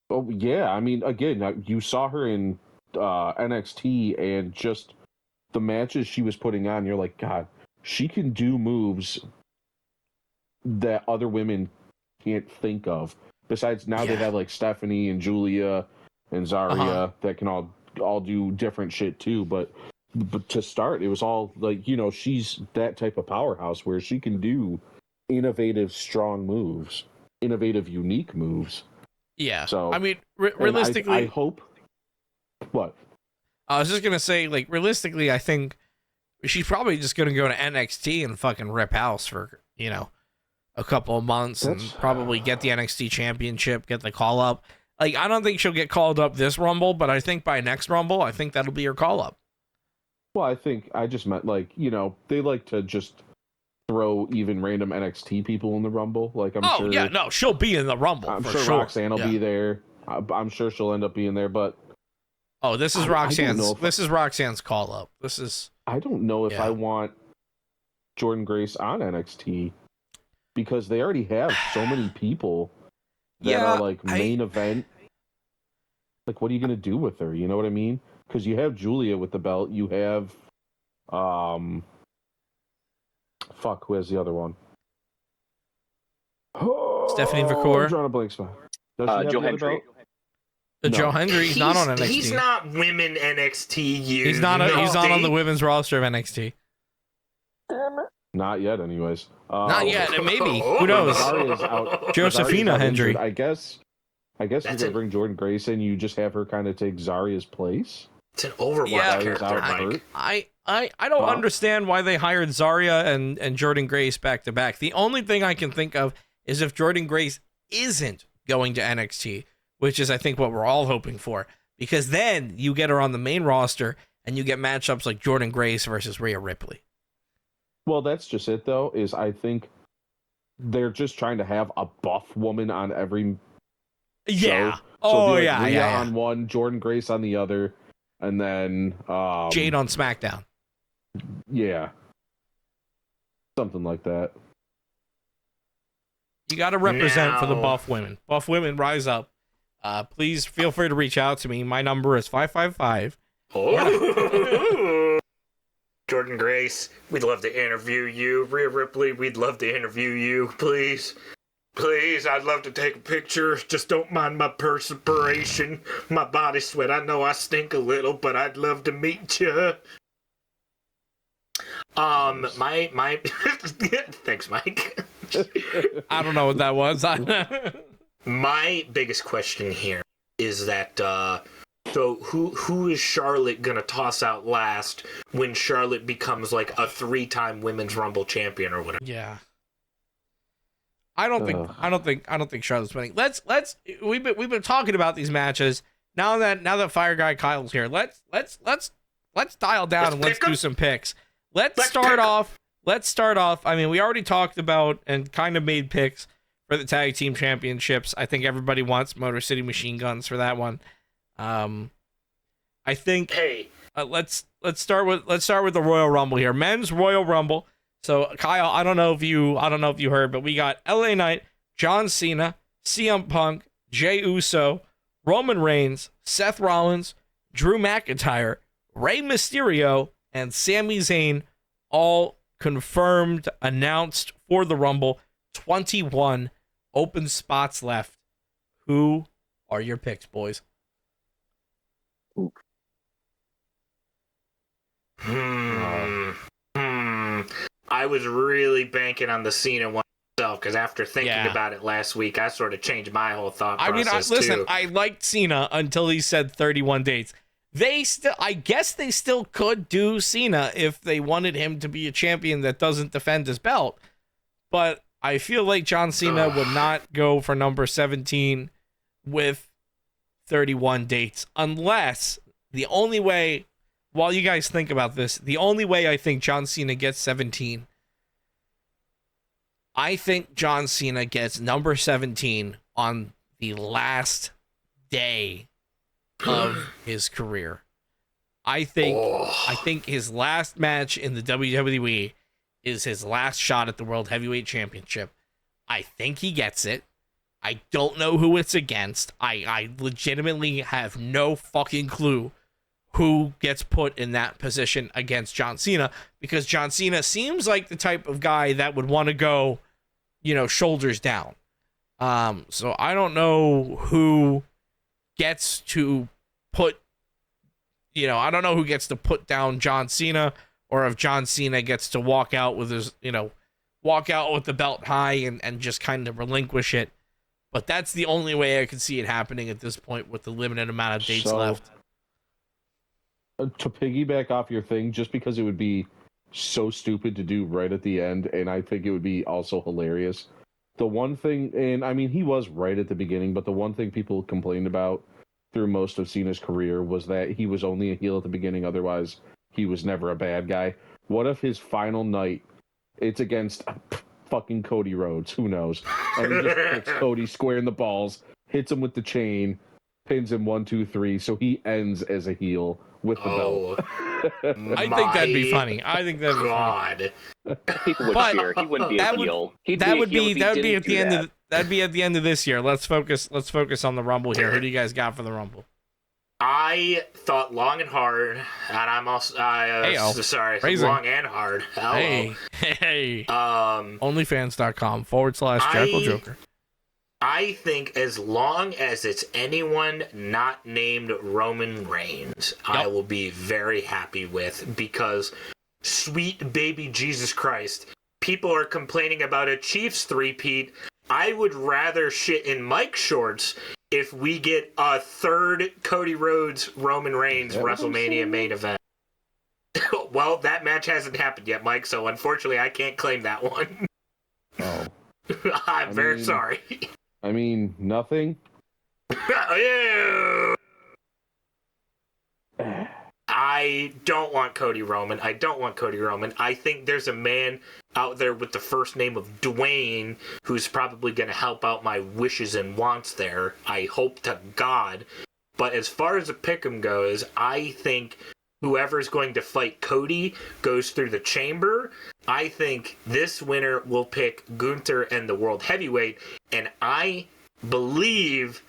Oh yeah, I mean, again, you saw her in NXT, and just the matches she was putting on. You're like, God, she can do moves that other women can't think of. Besides, now they have like Stephanie and Julia and Zarya that can all do different shit too. But to start, it was all like, you know, she's that type of powerhouse where she can do innovative, strong moves, innovative, unique moves. Yeah. So I mean, realistically, I hope. What? I was just gonna say, like, realistically, I think she's probably just gonna go to NXT and fucking rip house for, you know, a couple of months and probably get the NXT championship, get the call up. Like, I don't think she'll get called up this Rumble, but I think by next Rumble, I think that'll be her call up. Well, I just meant, like, you know, they like to just throw even random NXT people in the Rumble. Like, I'm sure. Oh yeah, no, she'll be in the Rumble. I'm for sure Roxanne will be there. I'm sure she'll end up being there, but. Oh, this is Roxanne's. This is Roxanne's call up. This is. I don't know if I want Jordan Grace on NXT. Because they already have so many people that are like main event. Like, what are you going to do with her? You know what I mean? Because you have Julia with the belt. You have, who has the other one? Stephanie Vacour. I'm drawing a blank spot. Joe Hendry. Joe Hendry, he's not on NXT. He's not women NXT. He's not on the women's roster of NXT. Not yet, anyways. Not yet, and maybe. Who knows? Zarya's out. Josephina Zarya's out Hendry. injured. I guess if you're gonna bring Jordan Grace in, you just have her kind of take Zarya's place. It's an Overwatch character, Mike. I don't understand why they hired Zarya and Jordan Grace back to back. The only thing I can think of is if Jordan Grace isn't going to NXT, which is I think what we're all hoping for, because then you get her on the main roster and you get matchups like Jordan Grace versus Rhea Ripley. Well, that's just it, though, is I think they're just trying to have a buff woman on every show. So Rhea on one, Jordan Grace on the other, and then Jade on SmackDown. Yeah. Something like that. You got to represent for the buff women. Buff women, rise up. Please feel free to reach out to me. My number is 555. Oh. Jordan Grace, we'd love to interview you. Rhea Ripley, we'd love to interview you. Please, I'd love to take a picture. Just don't mind my perspiration, my body sweat. I know I stink a little, but I'd love to meet you. My thanks, Mike. I don't know what that was. My biggest question here is that so who is Charlotte gonna toss out last when Charlotte becomes like a 3-time Women's Rumble champion or whatever? Yeah. I don't think Charlotte's winning. We've been talking about these matches. Now that Fire Guy Kyle's here, let's dial down and let's do some picks. Let's start off. I mean, we already talked about and kind of made picks for the tag team championships. I think everybody wants Motor City Machine Guns for that one. I think. Hey, let's start with the Royal Rumble here. Men's Royal Rumble. So Kyle, I don't know if you heard, but we got LA Knight, John Cena, CM Punk, Jey Uso, Roman Reigns, Seth Rollins, Drew McIntyre, Rey Mysterio, and Sami Zayn, all confirmed, announced for the Rumble. 21 open spots left. Who are your picks, boys? I was really banking on the Cena one myself because after thinking about it last week, I sort of changed my whole thought process. Listen, I liked Cena until he said 31 dates. I guess they still could do Cena if they wanted him to be a champion that doesn't defend his belt. But I feel like John Cena would not go for number 17 with 31 dates. Unless, the only way, while you guys think about this, the only way I think John Cena gets 17, I think John Cena gets number 17 on the last day of his career. I think his last match in the WWE is his last shot at the World Heavyweight Championship. I think he gets it. I don't know who it's against. I legitimately have no fucking clue who gets put in that position against John Cena, because John Cena seems like the type of guy that would want to go, shoulders down. So I don't know who gets to put, I don't know who gets to put down John Cena, or if John Cena gets to walk out with his, walk out with the belt high and just kind of relinquish it. But that's the only way I can see it happening at this point with the limited amount of dates left. To piggyback off your thing, just because it would be so stupid to do right at the end, and I think it would be also hilarious. The one thing, and I mean, he was right at the beginning, but the one thing people complained about through most of Cena's career was that he was only a heel at the beginning, otherwise he was never a bad guy. What if his final night, it's against fucking Cody Rhodes, who knows? And he just hits Cody square in the balls, hits him with the chain, pins him 1, 2, 3, so he ends as a heel with the belt. I think that'd be funny. People would cheer. He wouldn't be a heel. That'd be at the end of this year. Let's focus on the Rumble here. Who do you guys got for the Rumble? I thought long and hard, and I'm also long and hard. Hello. Hey. OnlyFans.com/Jackal Joker. I think as long as it's anyone not named Roman Reigns, I will be very happy with, because sweet baby Jesus Christ, people are complaining about a Chiefs three-peat. I would rather shit in Mike shorts if we get a third Cody Rhodes Roman Reigns WrestleMania main event. Well, that match hasn't happened yet, Mike, so unfortunately I can't claim that one. Oh. I'm very sorry. I mean, nothing. I don't want Cody Roman. I think there's a man out there with the first name of Dwayne who's probably going to help out my wishes and wants there. I hope to God. But as far as the pick'em goes, I think whoever's going to fight Cody goes through the chamber. I think this winner will pick Gunther and the World Heavyweight. And I believe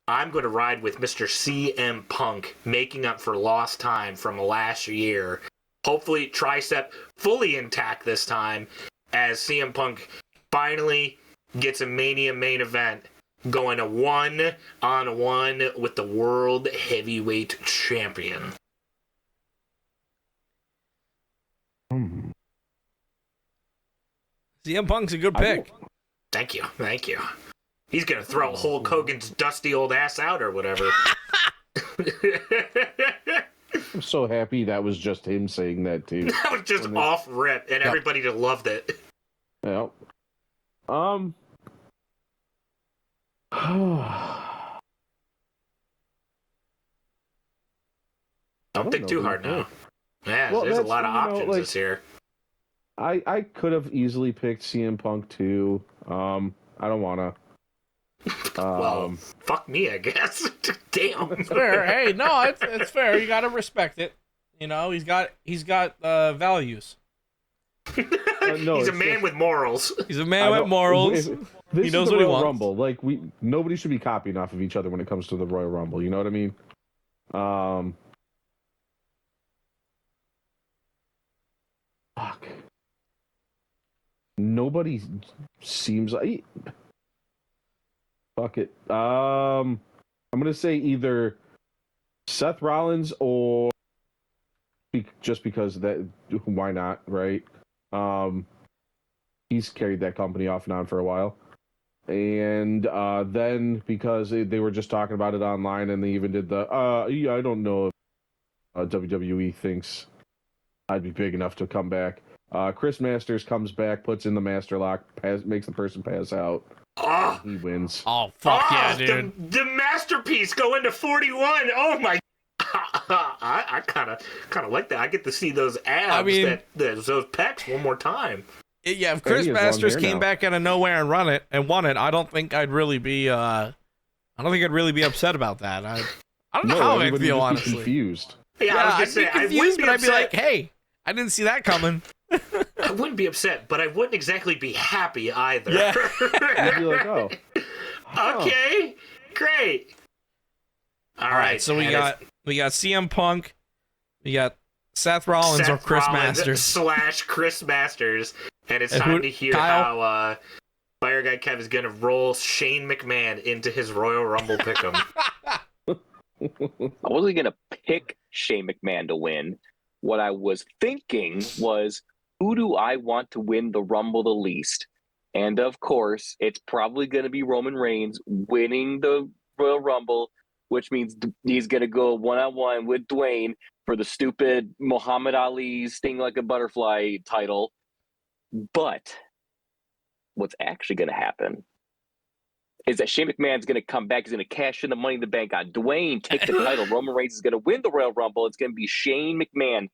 I'm going to ride with Mr. CM Punk, making up for lost time from last year. Hopefully tricep fully intact this time, as CM Punk finally gets a Mania main event, going a 1-on-1 with the World Heavyweight Champion. CM Punk's a good pick. Thank you. He's going to throw Hulk Hogan's dusty old ass out or whatever. I'm so happy that was just him saying that, too. That was just off rip, and everybody just loved it. Yeah. Don't think too hard now. Yeah, well, there's a lot of options this year. I could have easily picked CM Punk too. I don't want to. Well, fuck me, I guess. Damn. It's fair. Hey, no, it's fair. You gotta respect it. You know, he's got values. No, he's a man with morals. He's a man with morals. He knows what he wants. Rumble. Like nobody should be copying off of each other when it comes to the Royal Rumble. You know what I mean? Fuck. Nobody seems like. Fuck it. I'm gonna say either Seth Rollins or just because that. Why not? Right. He's carried that company off and on for a while. And then because they were just talking about it online, and they even did the I don't know if WWE thinks I'd be big enough to come back. Chris Masters comes back, puts in the master lock, makes the person pass out. He wins. Oh fuck yeah, dude! The masterpiece go into 41. Oh my! I kind of like that. I get to see those abs. I mean, those pecs one more time. Yeah, if Chris Masters came back out of nowhere and won it, I don't think I'd really be upset about that. I don't know how I'd feel, honestly. Confused. Yeah, I was gonna say, confused, but I'd be like, hey, I didn't see that coming. I wouldn't be upset, but I wouldn't exactly be happy either. Yeah. I'd be like, oh. Okay, great. All right, so we got CM Punk, we got Seth Rollins or Chris Masters / Chris Masters, and it's time to hear how Fire Guy Kev is gonna roll Shane McMahon into his Royal Rumble pick'em. I wasn't gonna pick Shane McMahon to win. What I was thinking was, who do I want to win the Rumble the least? And of course, it's probably going to be Roman Reigns winning the Royal Rumble, which means he's going to go one-on-one with Dwayne for the stupid Muhammad Ali Sting Like a Butterfly title. But what's actually going to happen is that Shane McMahon's going to come back. He's going to cash in the Money in the Bank on Dwayne, take the title. Roman Reigns is going to win the Royal Rumble. It's going to be Shane McMahon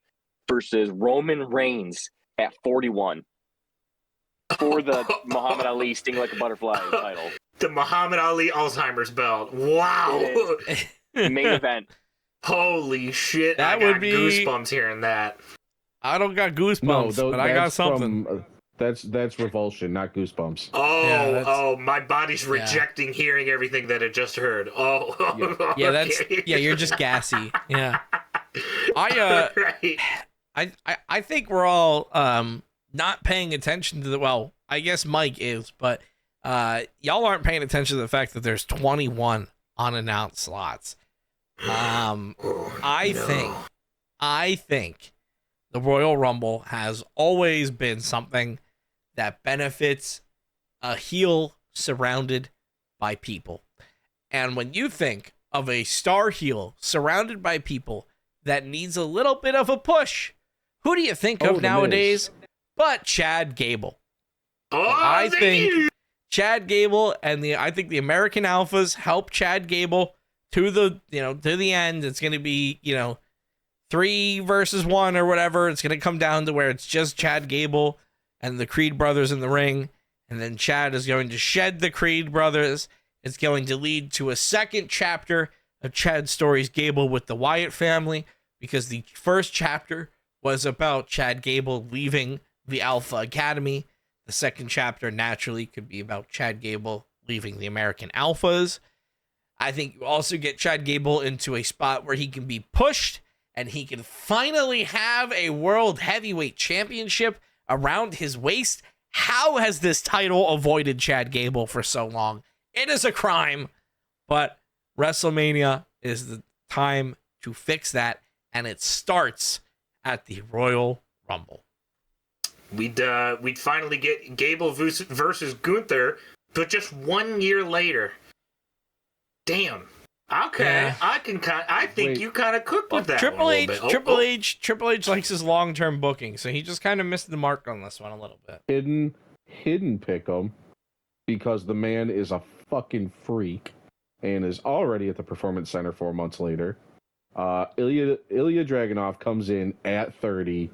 versus Roman Reigns at 41 for the Muhammad Ali Sting Like a Butterfly title. The Muhammad Ali Alzheimer's belt. Wow. Main event. Holy shit. I got goosebumps hearing that. I don't got goosebumps, but I got something. That's revulsion, not goosebumps. Oh, my body's rejecting hearing everything that it just heard. Oh, yeah, you're just gassy. Yeah, I think we're all not paying attention to I guess Mike is, but y'all aren't paying attention to the fact that there's 21 unannounced slots. I think the Royal Rumble has always been something that benefits a heel surrounded by people. And when you think of a star heel surrounded by people that needs a little bit of a push, who do you think of nowadays but Chad Gable? I think Chad Gable and I think the American Alphas help Chad Gable to the end. It's going to be, 3 versus 1 or whatever. It's going to come down to where it's just Chad Gable and the Creed brothers in the ring. And then Chad is going to shed the Creed brothers. It's going to lead to a second chapter of Chad's stories, Gable with the Wyatt family, because the first chapter was about Chad Gable leaving the Alpha Academy. The second chapter naturally could be about Chad Gable leaving the American Alphas. I think you also get Chad Gable into a spot where he can be pushed and he can finally have a World Heavyweight Championship around his waist. How has this title avoided Chad Gable for so long? It is a crime, but WrestleMania is the time to fix that, and it starts at the Royal Rumble. We'd finally get Gable versus Gunther, but just 1 year later. Damn. Okay, yeah. I think you kind of cooked with that. Triple H likes his long-term booking, so he just kind of missed the mark on this one a little bit. Hidden pick him because the man is a fucking freak and is already at the Performance Center 4 months later. Ilya Dragunov comes in at 30,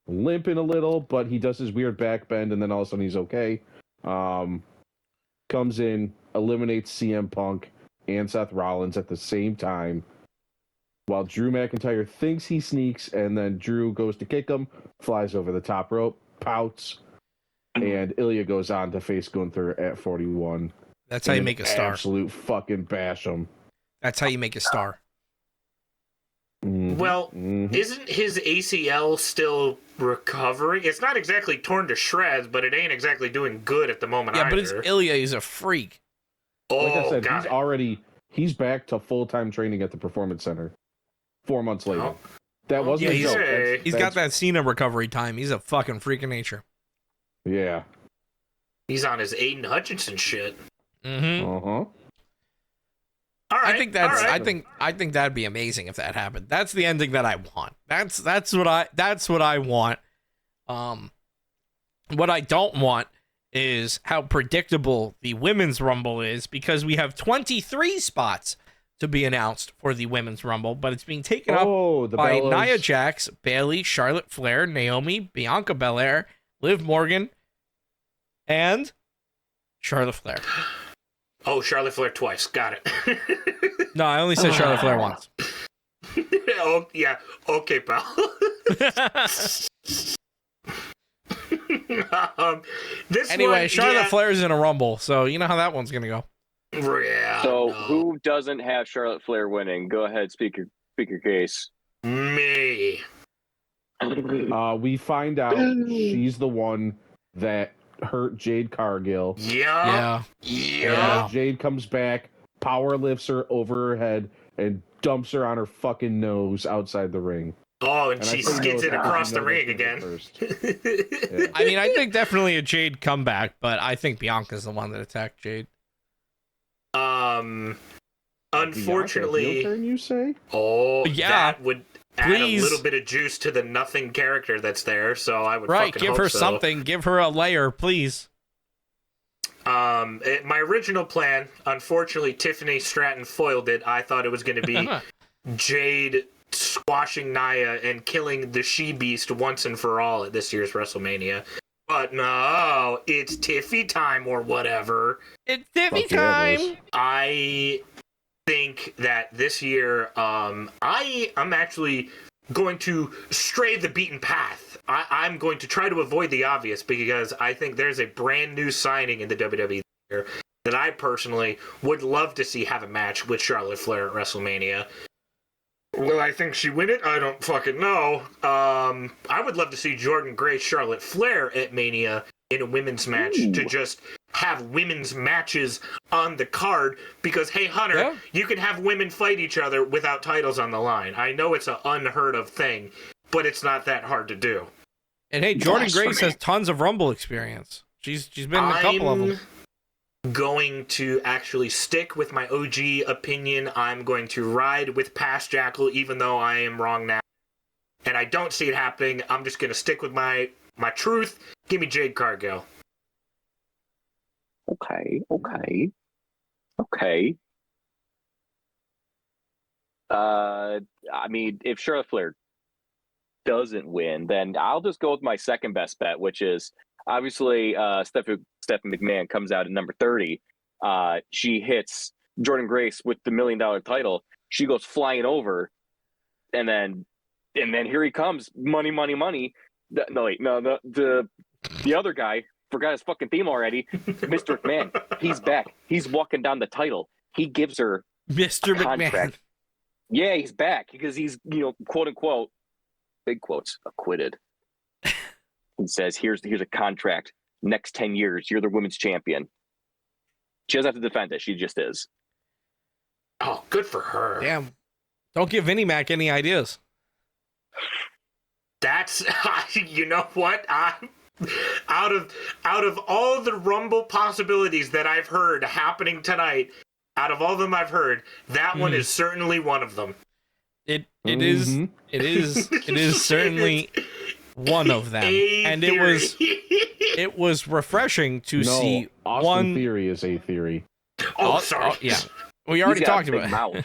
limping a little, but he does his weird back bend, and then all of a sudden he's okay. Comes in, eliminates CM Punk and Seth Rollins at the same time, while Drew McIntyre thinks he sneaks, and then Drew goes to kick him, flies over the top rope, pouts, and Ilya goes on to face Gunther at 41. That's how you make a star. Absolute fucking bash him. That's how you make a star. Mm-hmm. Well, isn't his ACL still recovering? It's not exactly torn to shreds, but it ain't exactly doing good at the moment either. Yeah, but it's Ilya. He's a freak. Like I said, he's back to full-time training at the Performance Center 4 months later. Oh. That wasn't a joke. He's got that Cena recovery time. He's a fucking freak of nature. Yeah. He's on his Aiden Hutchinson shit. Mm-hmm. Uh-huh. All right. I think that'd be amazing if that happened. That's the ending that I want. That's what I want. What I don't want is how predictable the Women's Rumble is, because we have 23 spots to be announced for the Women's Rumble, but it's being taken up by Nia Jax, Bayley, Charlotte Flair, Naomi, Bianca Belair, Liv Morgan, and Charlotte Flair. Oh, Charlotte Flair twice. Got it. No, I only said Charlotte Flair once. Oh, yeah. Okay, pal. Charlotte Flair's in a Rumble, so you know how that one's gonna go. Yeah. So who doesn't have Charlotte Flair winning? Go ahead, speak your case. Me. We find out she's the one that hurt Jade Cargill. Yeah. Jade comes back, power lifts her over her head, and dumps her on her fucking nose outside the ring. Oh, and she skids it across the ring again. Yeah. I mean, I think definitely a Jade comeback, but I think Bianca's the one that attacked Jade. Unfortunately, turn, you say? Oh, yeah, that would add a little bit of juice to the nothing character that's there. So I would give her something. Give her a layer, please. My original plan, unfortunately, Tiffany Stratton foiled it. I thought it was going to be Jade squashing Nia and killing the She-Beast once and for all at this year's WrestleMania. But no, it's Tiffy time or whatever. It's Tiffy time! I think that this year, I'm actually going to stray the beaten path. I'm going to try to avoid the obvious, because I think there's a brand new signing in the WWE here that I personally would love to see have a match with Charlotte Flair at WrestleMania. Will I think she win it? I don't fucking know. I would love to see Jordan Grace, Charlotte Flair at Mania in a women's match to just have women's matches on the card because, hey, Hunter, you can have women fight each other without titles on the line. I know it's an unheard of thing, but it's not that hard to do. And hey, Jordan Grace has tons of Rumble experience. She's been in a couple of them. Going to actually stick with my OG opinion. I'm going to ride with past Jackal, even though I am wrong now. And I don't see it happening. I'm just going to stick with my truth. Give me Jade Cargill. Okay. I mean, if Charlotte Flair doesn't win, then I'll just go with my second best bet, which is obviously Stephanie McMahon comes out at number 30. She hits Jordan Grace with the $1 million title. She goes flying over, and then here he comes, money. The other guy forgot his fucking theme already. Mr. McMahon, he's back. He's walking down the title. He gives her Mr. McMahon. Yeah, he's back because he's, quote unquote, big quotes, acquitted. He says, here's a contract. Next 10 years, you're the women's champion. She doesn't have to defend it. She just is. Oh, good for her. Damn. Don't give Vinnie Mac any ideas. That's, you know what? Out of all the Rumble possibilities that I've heard happening tonight, out of all of them I've heard, that one is certainly one of them. It is certainly one of them. And it was refreshing to see Austin Theory is a theory. Oh, sorry. Yeah. We already talked about it.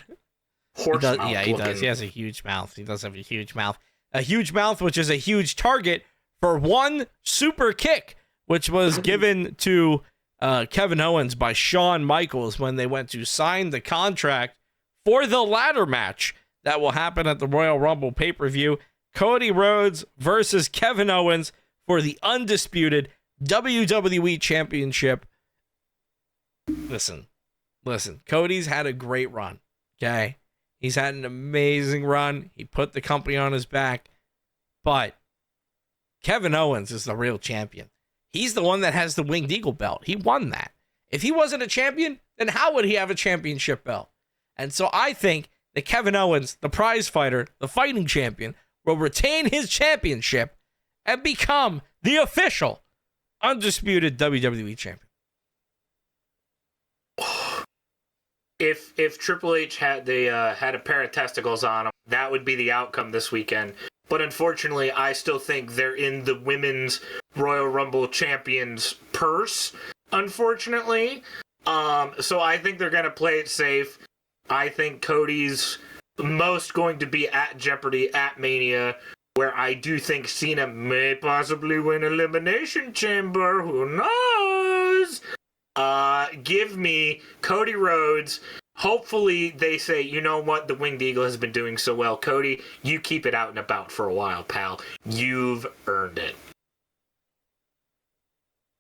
He does. He has a huge mouth. He does have a huge mouth. A huge mouth, which is a huge target for one super kick, which was given to Kevin Owens by Shawn Michaels when they went to sign the contract for the ladder match that will happen at the Royal Rumble pay-per-view. Cody Rhodes versus Kevin Owens for the undisputed WWE Championship. Listen. Cody's had a great run, okay? He's had an amazing run. He put the company on his back. But Kevin Owens is the real champion. He's the one that has the Winged Eagle belt. He won that. If he wasn't a champion, then how would he have a championship belt? And so I think that Kevin Owens, the prize fighter, the fighting champion, will retain his championship and become the official undisputed WWE champion. If Triple H had a pair of testicles on him, that would be the outcome this weekend. But unfortunately, I still think they're in the women's Royal Rumble champions purse, unfortunately. So I think they're going to play it safe. I think Cody's most going to be at Jeopardy at Mania, where I do think Cena may possibly win Elimination Chamber. Who knows? Give me Cody Rhodes. Hopefully they say, you know what, the Winged Eagle has been doing so well. Cody, you keep it out and about for a while, pal. You've earned it.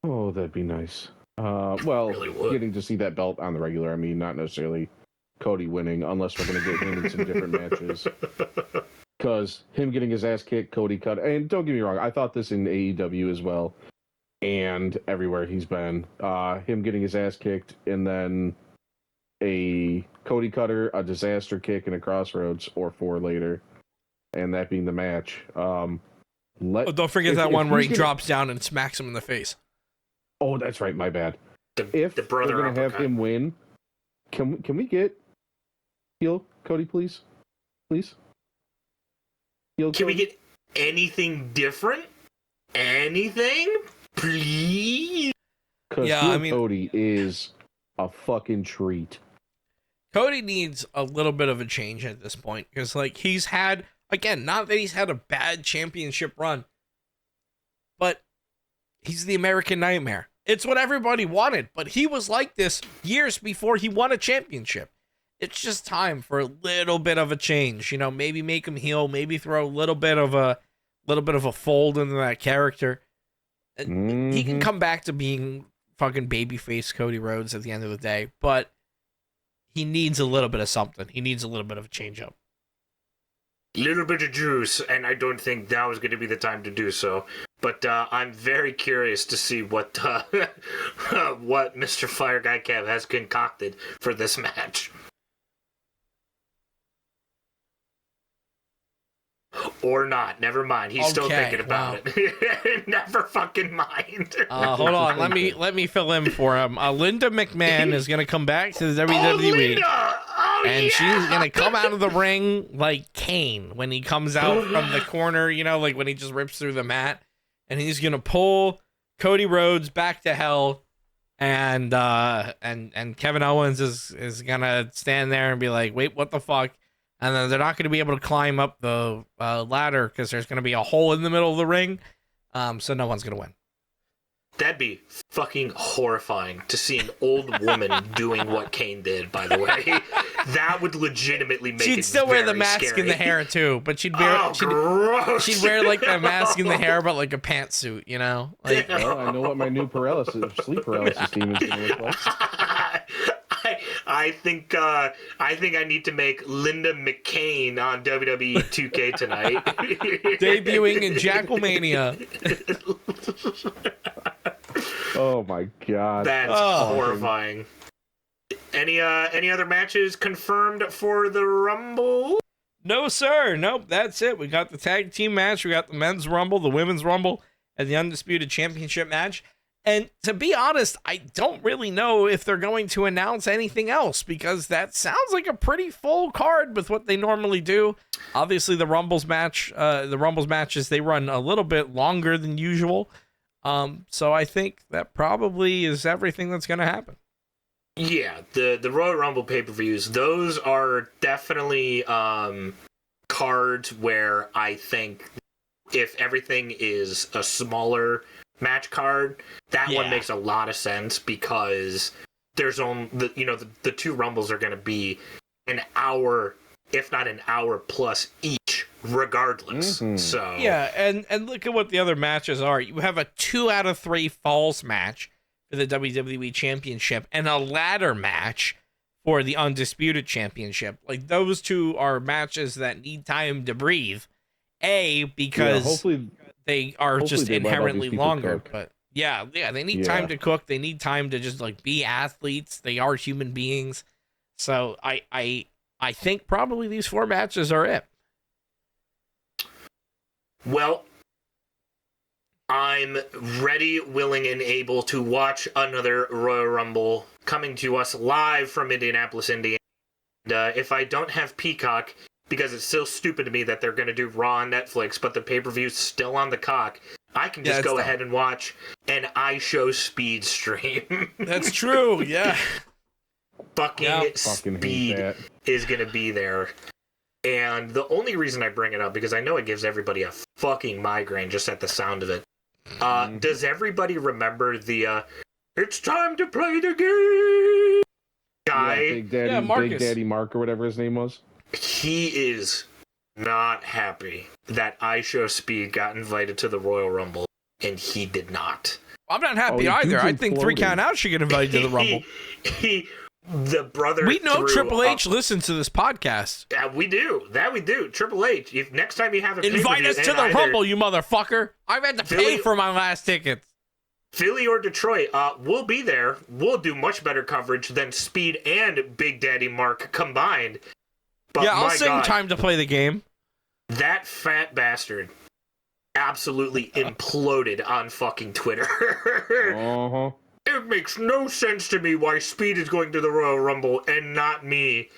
Oh, that'd be nice. Well, really getting to see that belt on the regular, I mean, not necessarily Cody winning, unless we're going to get him in some different matches. Because him getting his ass kicked, Cody cut, and don't get me wrong, I thought this in AEW as well, and everywhere he's been. Him getting his ass kicked, and then a Cody cutter, a disaster kick, and a crossroads, or 4 later, and that being the match. Don't forget that one where he drops down and smacks him in the face. Oh, that's right, my bad. The brother we're going to have him win, can we get heel Cody, please? Please? Heel Can Cody? we get anything different? Anything? Please? Because Cody is a fucking treat. Cody needs a little bit of a change at this point because, he's had, again, not that he's had a bad championship run, but he's the American Nightmare. It's what everybody wanted, but he was like this years before he won a championship. It's just time for a little bit of a change, maybe make him heel, maybe throw a little bit of a fold into that character. And he can come back to being fucking babyface Cody Rhodes at the end of the day, but he needs a little bit of something. He needs a little bit of a change up. Little bit of juice, and I don't think now is going to be the time to do so. But I'm very curious to see what what Mr. Fire Guy Kev has concocted for this match. Or not. Never mind. He's still thinking about it. Never fucking mind. Hold on. Let me fill in for him. Linda McMahon is gonna come back to the WWE. And she's going to come out of the ring like Kane when he comes out from the corner, you know, like when he just rips through the mat. And he's going to pull Cody Rhodes back to hell. And Kevin Owens is going to stand there and be like, wait, what the fuck? And then they're not going to be able to climb up the ladder because there's going to be a hole in the middle of the ring. So no one's going to win. That'd be fucking horrifying to see an old woman doing what Kane did, by the way. That would legitimately make she'd it still wear the mask scary. and the hair too, but she'd wear she'd wear like the mask and the hair, but like a pantsuit, you know? Like, well, I know what my new sleep paralysis team is going to look like. I think I need to make Linda McCain on WWE 2K tonight. Debuting in Jackal Mania. Oh my god. That's horrifying. Any other matches confirmed for the Rumble? No, sir. Nope, that's it. We got the tag team match, we got the men's Rumble, the women's Rumble, and the Undisputed Championship match. And to be honest, I don't really know if they're going to announce anything else because that sounds like a pretty full card with what they normally do. Obviously, the Rumbles matches, they run a little bit longer than usual. So I think that probably is everything that's going to happen. Yeah, the Royal Rumble pay-per-views, those are definitely cards where I think if everything is a smaller match card, that one makes a lot of sense because there's only the two Rumbles are going to be an hour, if not an hour plus each, regardless. Mm-hmm. So yeah, and look at what the other matches are. You have a 2 out of 3 falls match for the WWE Championship and a ladder match for the Undisputed Championship. Like those two are matches that need time to breathe. Because hopefully they are just inherently longer, but they need time to cook. They need time to just like be athletes. They are human beings. So I think probably these 4 matches are it. Well, I'm ready, willing, and able to watch another Royal Rumble coming to us live from Indianapolis, Indiana. And, if I don't have Peacock, because it's so stupid to me that they're going to do Raw on Netflix, but the pay-per-view's still on the cock, I can just go ahead and watch an iShow Speed stream. That's true, yeah. Fucking Speed is going to be there. And the only reason I bring it up, because I know it gives everybody a fucking migraine just at the sound of it. Does everybody remember the, it's time to play the game guy? Big Daddy Mark or whatever his name was. He is not happy that iShow Speed got invited to the Royal Rumble, and he did not. I'm not happy either. I think 3 Count Out should get invited to the Rumble. The brother. We know Triple H listens to this podcast. Yeah, we do. That we do. Triple H. If next time you have a invite us to the Rumble, you motherfucker. I've had to pay for my last tickets. Philly or Detroit, we'll be there. We'll do much better coverage than Speed and Big Daddy Mark combined. But I'll sing Time to Play the Game. That fat bastard absolutely imploded on fucking Twitter. Uh-huh. It makes no sense to me why Speed is going to the Royal Rumble and not me.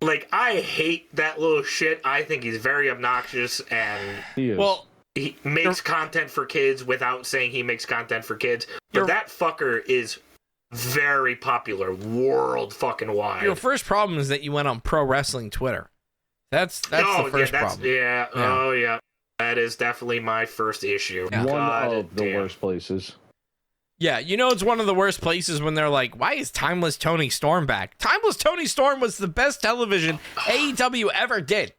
Like, I hate that little shit. I think he's very obnoxious and he is. Well, he makes content for kids without saying he makes content for kids. But that fucker is very popular world fucking wide. Your first problem is that you went on pro wrestling Twitter. That's the first problem. Yeah. Oh yeah. That is definitely my first issue. Yeah. One of the worst places. Yeah, it's one of the worst places when they're like, why is Timeless Tony Storm back? Timeless Tony Storm was the best television AEW ever did.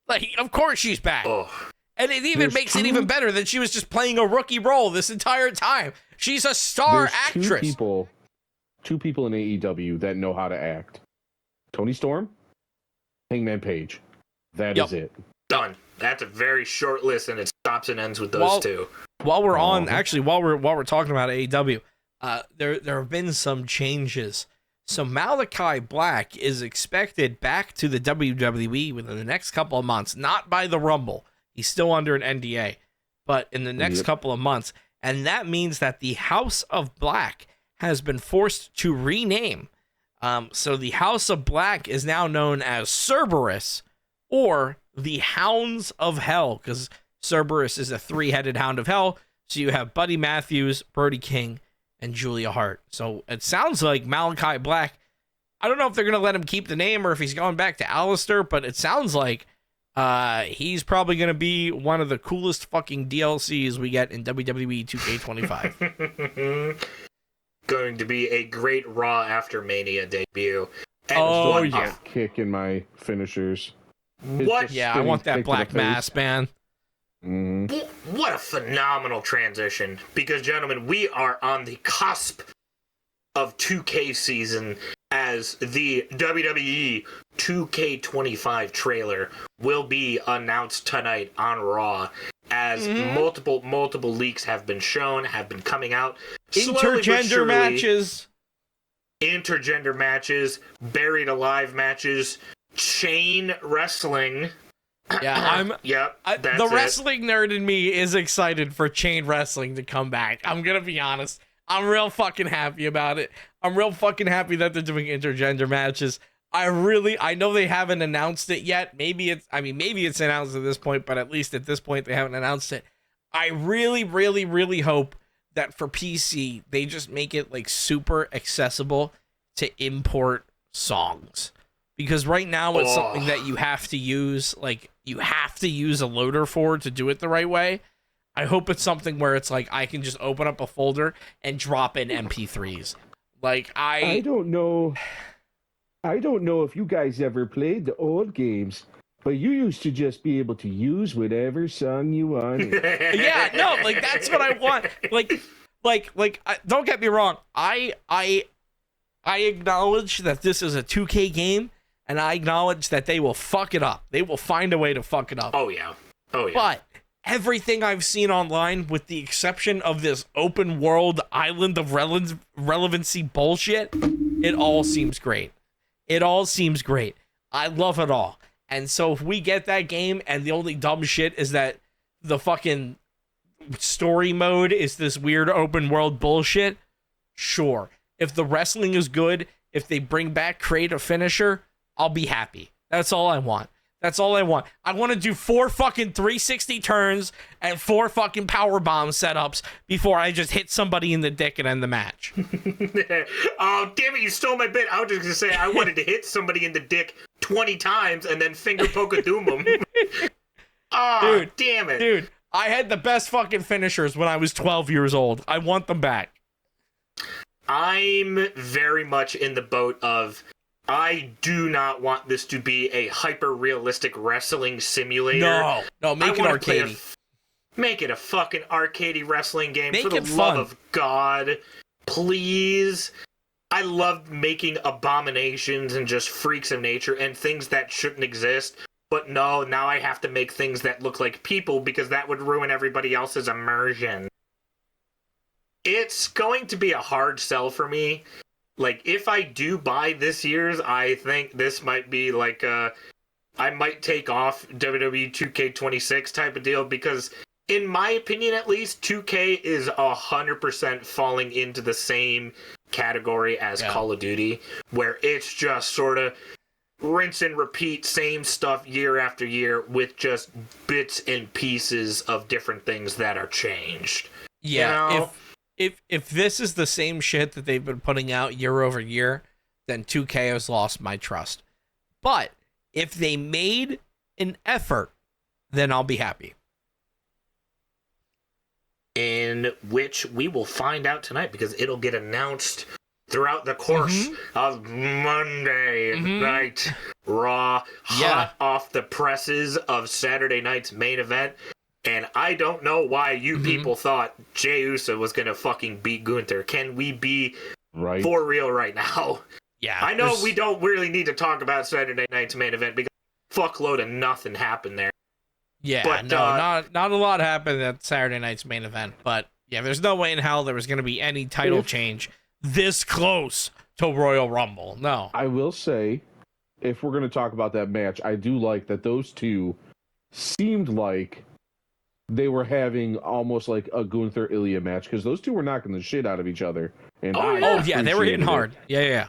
Like, of course she's back. Oh. And it even makes it even better that she was just playing a rookie role this entire time. She's a star actress. Two people in AEW that know how to act. Tony Storm, Hangman Page. That is it. Done. That's a very short list, and it stops and ends with those two. while we're talking about AEW, there have been some changes. So Malachi Black is expected back to the WWE within the next couple of months, not by the Rumble. He's still under an NDA, but in the next couple of months. And that means that the House of Black has been forced to rename. So the House of Black is now known as Cerberus or the Hounds of Hell, because Cerberus is a 3-headed Hound of Hell. So you have Buddy Matthews, Brody King, and Julia Hart. So it sounds like Malachi Black, I don't know if they're going to let him keep the name or if he's going back to Alistair, but it sounds like he's probably going to be one of the coolest fucking DLCs we get in WWE 2K25. Going to be a great Raw after Mania debut. And Kick in my finishers. What? Yeah, I want that black mask, man. What a phenomenal transition. Because, gentlemen, we are on the cusp of 2K season as the WWE 2K25 trailer will be announced tonight on Raw as multiple leaks have been shown, have been coming out. Intergender matches, buried alive matches, chain wrestling. Yeah, the wrestling nerd in me is excited for chain wrestling to come back. I'm gonna be honest. I'm real fucking happy about it. I'm real fucking happy that they're doing intergender matches. I know they haven't announced it yet. Maybe it's announced at this point, but at least at this point they haven't announced it. I really, really, really hope that for PC they just make it like super accessible to import songs. Because right now it's something that you have to use, like you have to use a loader for to do it the right way. I hope it's something where it's like I can just open up a folder and drop in MP3s. Like I don't know if you guys ever played the old games, but you used to just be able to use whatever song you wanted. Yeah, no, like that's what I want. Don't get me wrong. I acknowledge that this is a 2K game, and I acknowledge that they will fuck it up. They will find a way to fuck it up. Oh yeah. But everything I've seen online, with the exception of this open world island of relevancy bullshit, it all seems great. I love it all. And so if we get that game and the only dumb shit is that the fucking story mode is this weird open world bullshit, sure. If the wrestling is good, if they bring back Create a Finisher, I'll be happy. That's all I want. I want to do 4 fucking 360 turns and 4 fucking power bomb setups before I just hit somebody in the dick and end the match. Oh, damn it, you stole my bit. I was just going to say I wanted to hit somebody in the dick 20 times and then finger poke a doom them. Oh, dude, damn it. Dude, I had the best fucking finishers when I was 12 years old. I want them back. I'm very much in the boat of I do not want this to be a hyper-realistic wrestling simulator. No, make it arcadey. Make it a fucking arcadey wrestling game. Make for the it love fun. of God. Please. I love making abominations and just freaks of nature and things that shouldn't exist. But no, now I have to make things that look like people because that would ruin everybody else's immersion. It's going to be a hard sell for me. Like, if I do buy this year's, I think this might be like I might take off WWE 2K26 type of deal because, in my opinion at least, 2K is 100% falling into the same category as Call of Duty, where it's just sort of rinse and repeat, same stuff year after year with just bits and pieces of different things that are changed. Yeah, you know? If this is the same shit that they've been putting out year over year, then 2K has lost my trust. But if they made an effort, then I'll be happy. In which we will find out tonight because it'll get announced throughout the course of Monday night Raw, hot off the presses of Saturday night's main event. And I don't know why you people thought Jey Uso was going to fucking beat Gunther. Can we be for real right now? Yeah. I know we don't really need to talk about Saturday night's main event because fuckload of nothing happened there. Yeah, But, not a lot happened at Saturday night's main event, but yeah, there's no way in hell there was going to be any title change this close to Royal Rumble. No. I will say, if we're going to talk about that match, I do like that those two seemed like they were having almost like a Gunther Ilya match, because those two were knocking the shit out of each other. And Yeah, they were hitting appreciated hard. it. Yeah.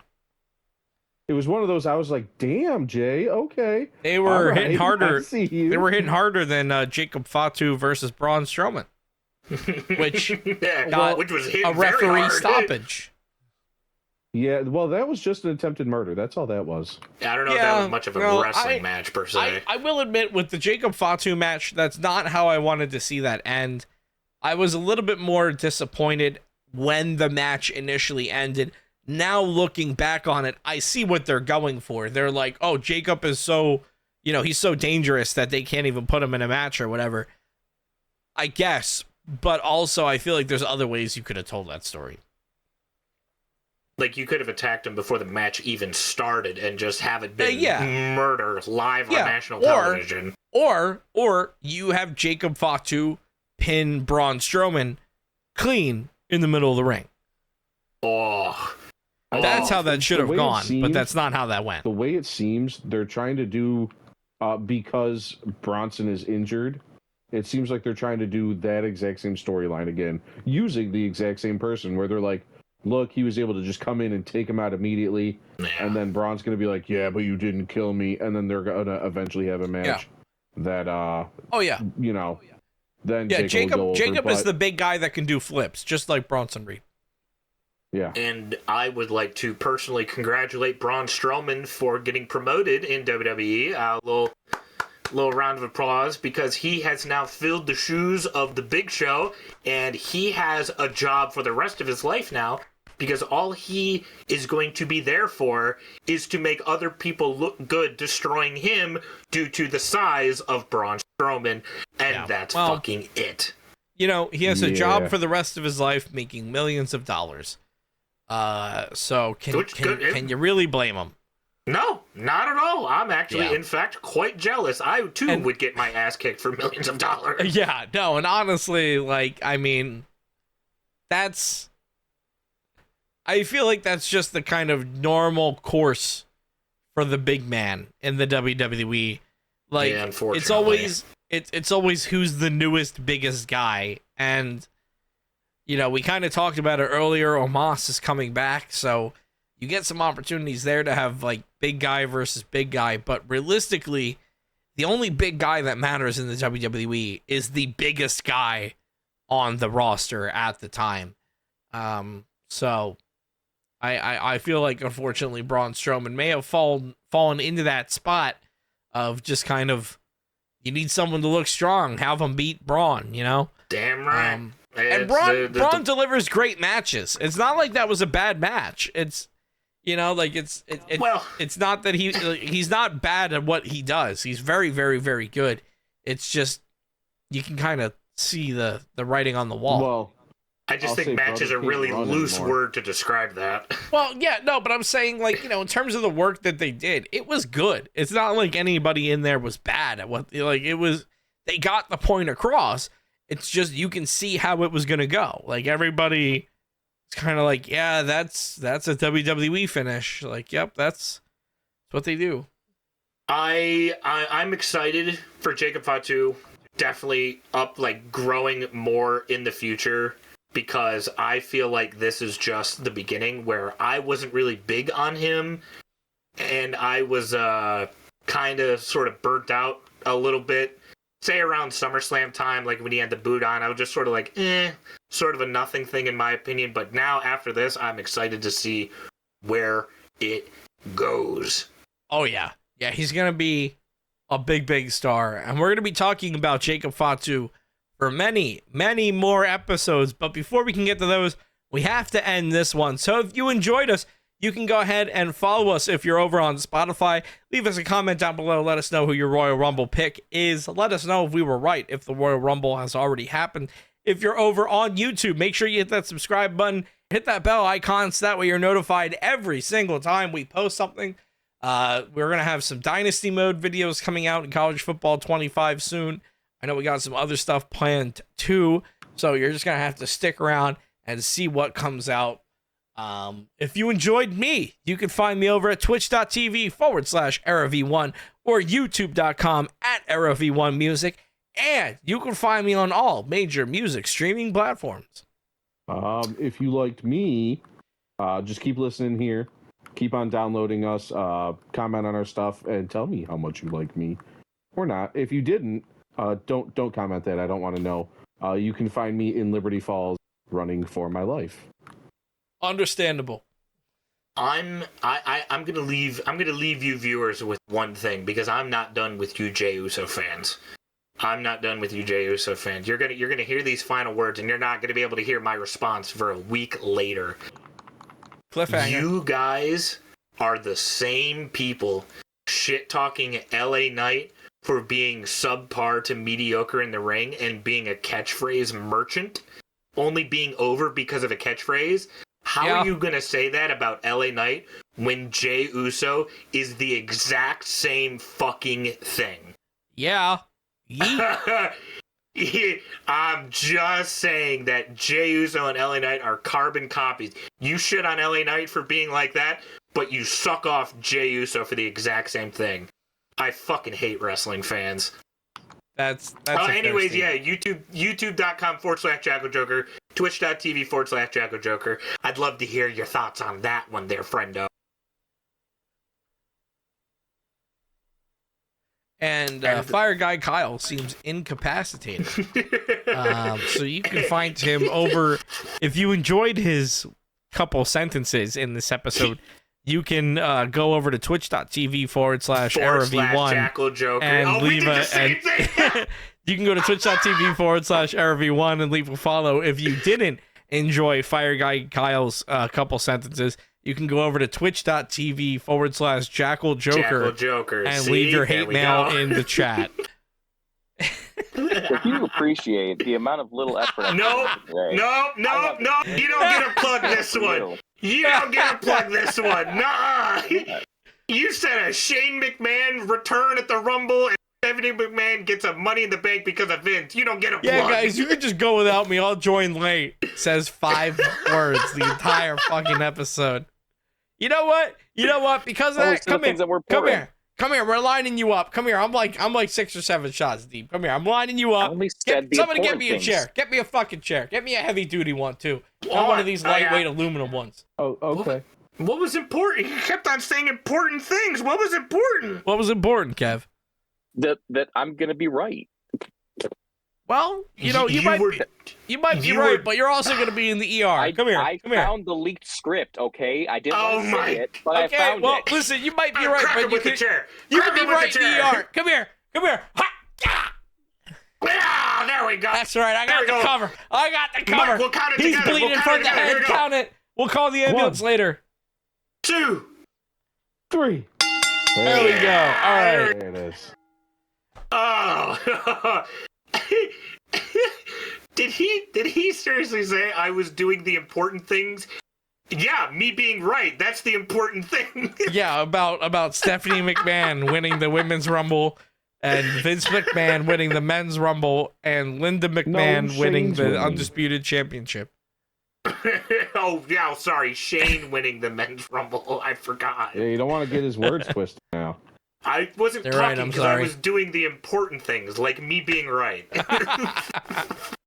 It was one of those, I was like, damn, Jay, okay. They were hitting harder. I see you. They were hitting harder than Jacob Fatu versus Braun Strowman, which which was hit a very referee hard. stoppage. Yeah, well, that was just an attempted murder. That's all that was. I don't know if that was much of a wrestling match, per se. I will admit, with the Jacob Fatu match, that's not how I wanted to see that end. I was a little bit more disappointed when the match initially ended. Now, looking back on it, I see what they're going for. They're like, oh, Jacob is so, he's so dangerous that they can't even put him in a match or whatever. I guess. But also, I feel like there's other ways you could have told that story. Like, you could have attacked him before the match even started and just have it been murder live on national television. Or you have Jacob Fatu pin Braun Strowman clean in the middle of the ring. That's how that should have gone, but that's not how that went. The way it seems, they're trying to do, because Bronson is injured, it seems like they're trying to do that exact same storyline again, using the exact same person, where they're like, look, he was able to just come in and take him out immediately, and then Braun's going to be like, yeah, but you didn't kill me, and then they're going to eventually have a match that, then Jacob is the big guy that can do flips, just like Bronson Reed. Yeah. And I would like to personally congratulate Braun Strowman for getting promoted in WWE. A little round of applause, because he has now filled the shoes of the Big Show, and he has a job for the rest of his life now, because all he is going to be there for is to make other people look good, destroying him due to the size of Braun Strowman, and that's fucking it. He has a job for the rest of his life, making millions of dollars. So can you really blame him? No, not at all. I'm actually, in fact, quite jealous. I, too, would get my ass kicked for millions of dollars. Yeah, no, and honestly, I feel like that's just the kind of normal course for the big man in the WWE. Like, unfortunately. It's always who's the newest, biggest guy, and we kind of talked about it earlier. Omos is coming back, so you get some opportunities there to have big guy versus big guy, but realistically, the only big guy that matters in the WWE is the biggest guy on the roster at the time. So I feel like, unfortunately, Braun Strowman may have fallen into that spot of just kind of, you need someone to look strong, have him beat Braun, Damn right. And Braun delivers great matches. It's not like that was a bad match. It's it's not that he's not bad at what he does. He's very, very, very good. It's just, you can kind of see the writing on the wall. Well, I just think match is a really loose word to describe that. Well, yeah, no, but I'm saying, in terms of the work that they did, it was good. It's not like anybody in there was bad at what, it was, they got the point across. It's just, you can see how it was going to go. Everybody, it's kind of like, yeah, that's a WWE finish. Yep, that's what they do. I'm excited for Jacob Fatu. Definitely growing more in the future, because I feel like this is just the beginning, where I wasn't really big on him, and I was kind of sort of burnt out a little bit. Say around SummerSlam time, when he had the boot on, I was just sort of sort of a nothing thing in my opinion. But now, after this, I'm excited to see where it goes. Oh, yeah. Yeah, he's going to be a big, big star. And we're going to be talking about Jacob Fatu for many, many more episodes. But before we can get to those, we have to end this one. So if you enjoyed us, you can go ahead and follow us if you're over on Spotify. Leave us a comment down below. Let us know who your Royal Rumble pick is. Let us know if we were right, if the Royal Rumble has already happened. If you're over on YouTube, make sure you hit that subscribe button. Hit that bell icon so that way you're notified every single time we post something. We're going to have some Dynasty Mode videos coming out in College Football 25 soon. I know we got some other stuff planned too, so you're just gonna have to stick around and see what comes out. If you enjoyed me, you can find me over at twitch.tv/EraV1 or youtube.com/EraV1Music, and you can find me on all major music streaming platforms. If you liked me, just keep listening here. Keep on downloading us, comment on our stuff, and tell me how much you like me or not. If you didn't, don't comment that. I don't want to know. You can find me in Liberty Falls running for my life. Understandable. I'm gonna leave you viewers with one thing, because I'm not done with you Jey Uso fans. I'm not done with you Jey Uso fans. You're gonna hear these final words, and you're not gonna be able to hear my response for a week later. Cliffhanger. You guys are the same people shit-talking LA Knight for being subpar to mediocre in the ring and being a catchphrase merchant, only being over because of a catchphrase. How are you going to say that about LA Knight when Jey Uso is the exact same fucking thing? Yeah. I'm just saying that Jey Uso and LA Knight are carbon copies. You shit on LA Knight for being like that, but you suck off Jey Uso for the exact same thing. I fucking hate wrestling fans. That's anyways, yeah, youtube.com/Jackal Joker, twitch.tv/Jackal Joker. I'd love to hear your thoughts on that one there, friendo. And Fire Guy Kyle seems incapacitated. So you can find him over. If you enjoyed his couple sentences in this episode, you can go over to twitch.tv/EraV1 Jackal Joker and leave a. You can go to twitch.tv/EraV1 and leave a follow. If you didn't enjoy Fire Guy Kyle's couple sentences, you can go over to twitch.tv/Jackal Joker and leave your hate mail in the chat. If you appreciate the amount of little effort. No, you don't get to plug this one. You don't get to plug this one. Nah. You said a Shane McMahon return at the Rumble and Stephanie McMahon gets a Money in the Bank because of Vince. You don't get a plug. Yeah, guys, you can just go without me. I'll join late. Says 5 words the entire fucking episode. You know what? Because of that, come here. We're lining you up. Come here. I'm like 6 or 7 shots deep. Come here. I'm lining you up. Somebody get me a chair. Get me a fucking chair. Get me a heavy duty one too. Not one of these lightweight aluminum ones. Oh, okay. What was important? You kept on saying important things. What was important? What was important, Kev? That I'm gonna be right. Well, you might be right, but you're also going to be in the ER. Come here. I found the leaked script, okay? I didn't want to say it, but I found it. Listen, you might be right, but you could be right in the ER. Come here. Ha! Ah, there we go. That's right. I got the cover. Mike, we'll count it He's together. bleeding from the head. Count it. We'll call the ambulance later. 2, 3. There we go. All right. There it is. Oh. Did he seriously say I was doing the important things? Yeah, me being right. That's the important thing. Yeah, about Stephanie McMahon winning the Women's Rumble and Vince McMahon winning the Men's Rumble and Linda McMahon winning the Undisputed Championship. Oh, yeah, sorry. Shane winning the Men's Rumble. I forgot. Yeah, you don't want to get his words twisted now. I wasn't talking because I was doing the important things, like me being right.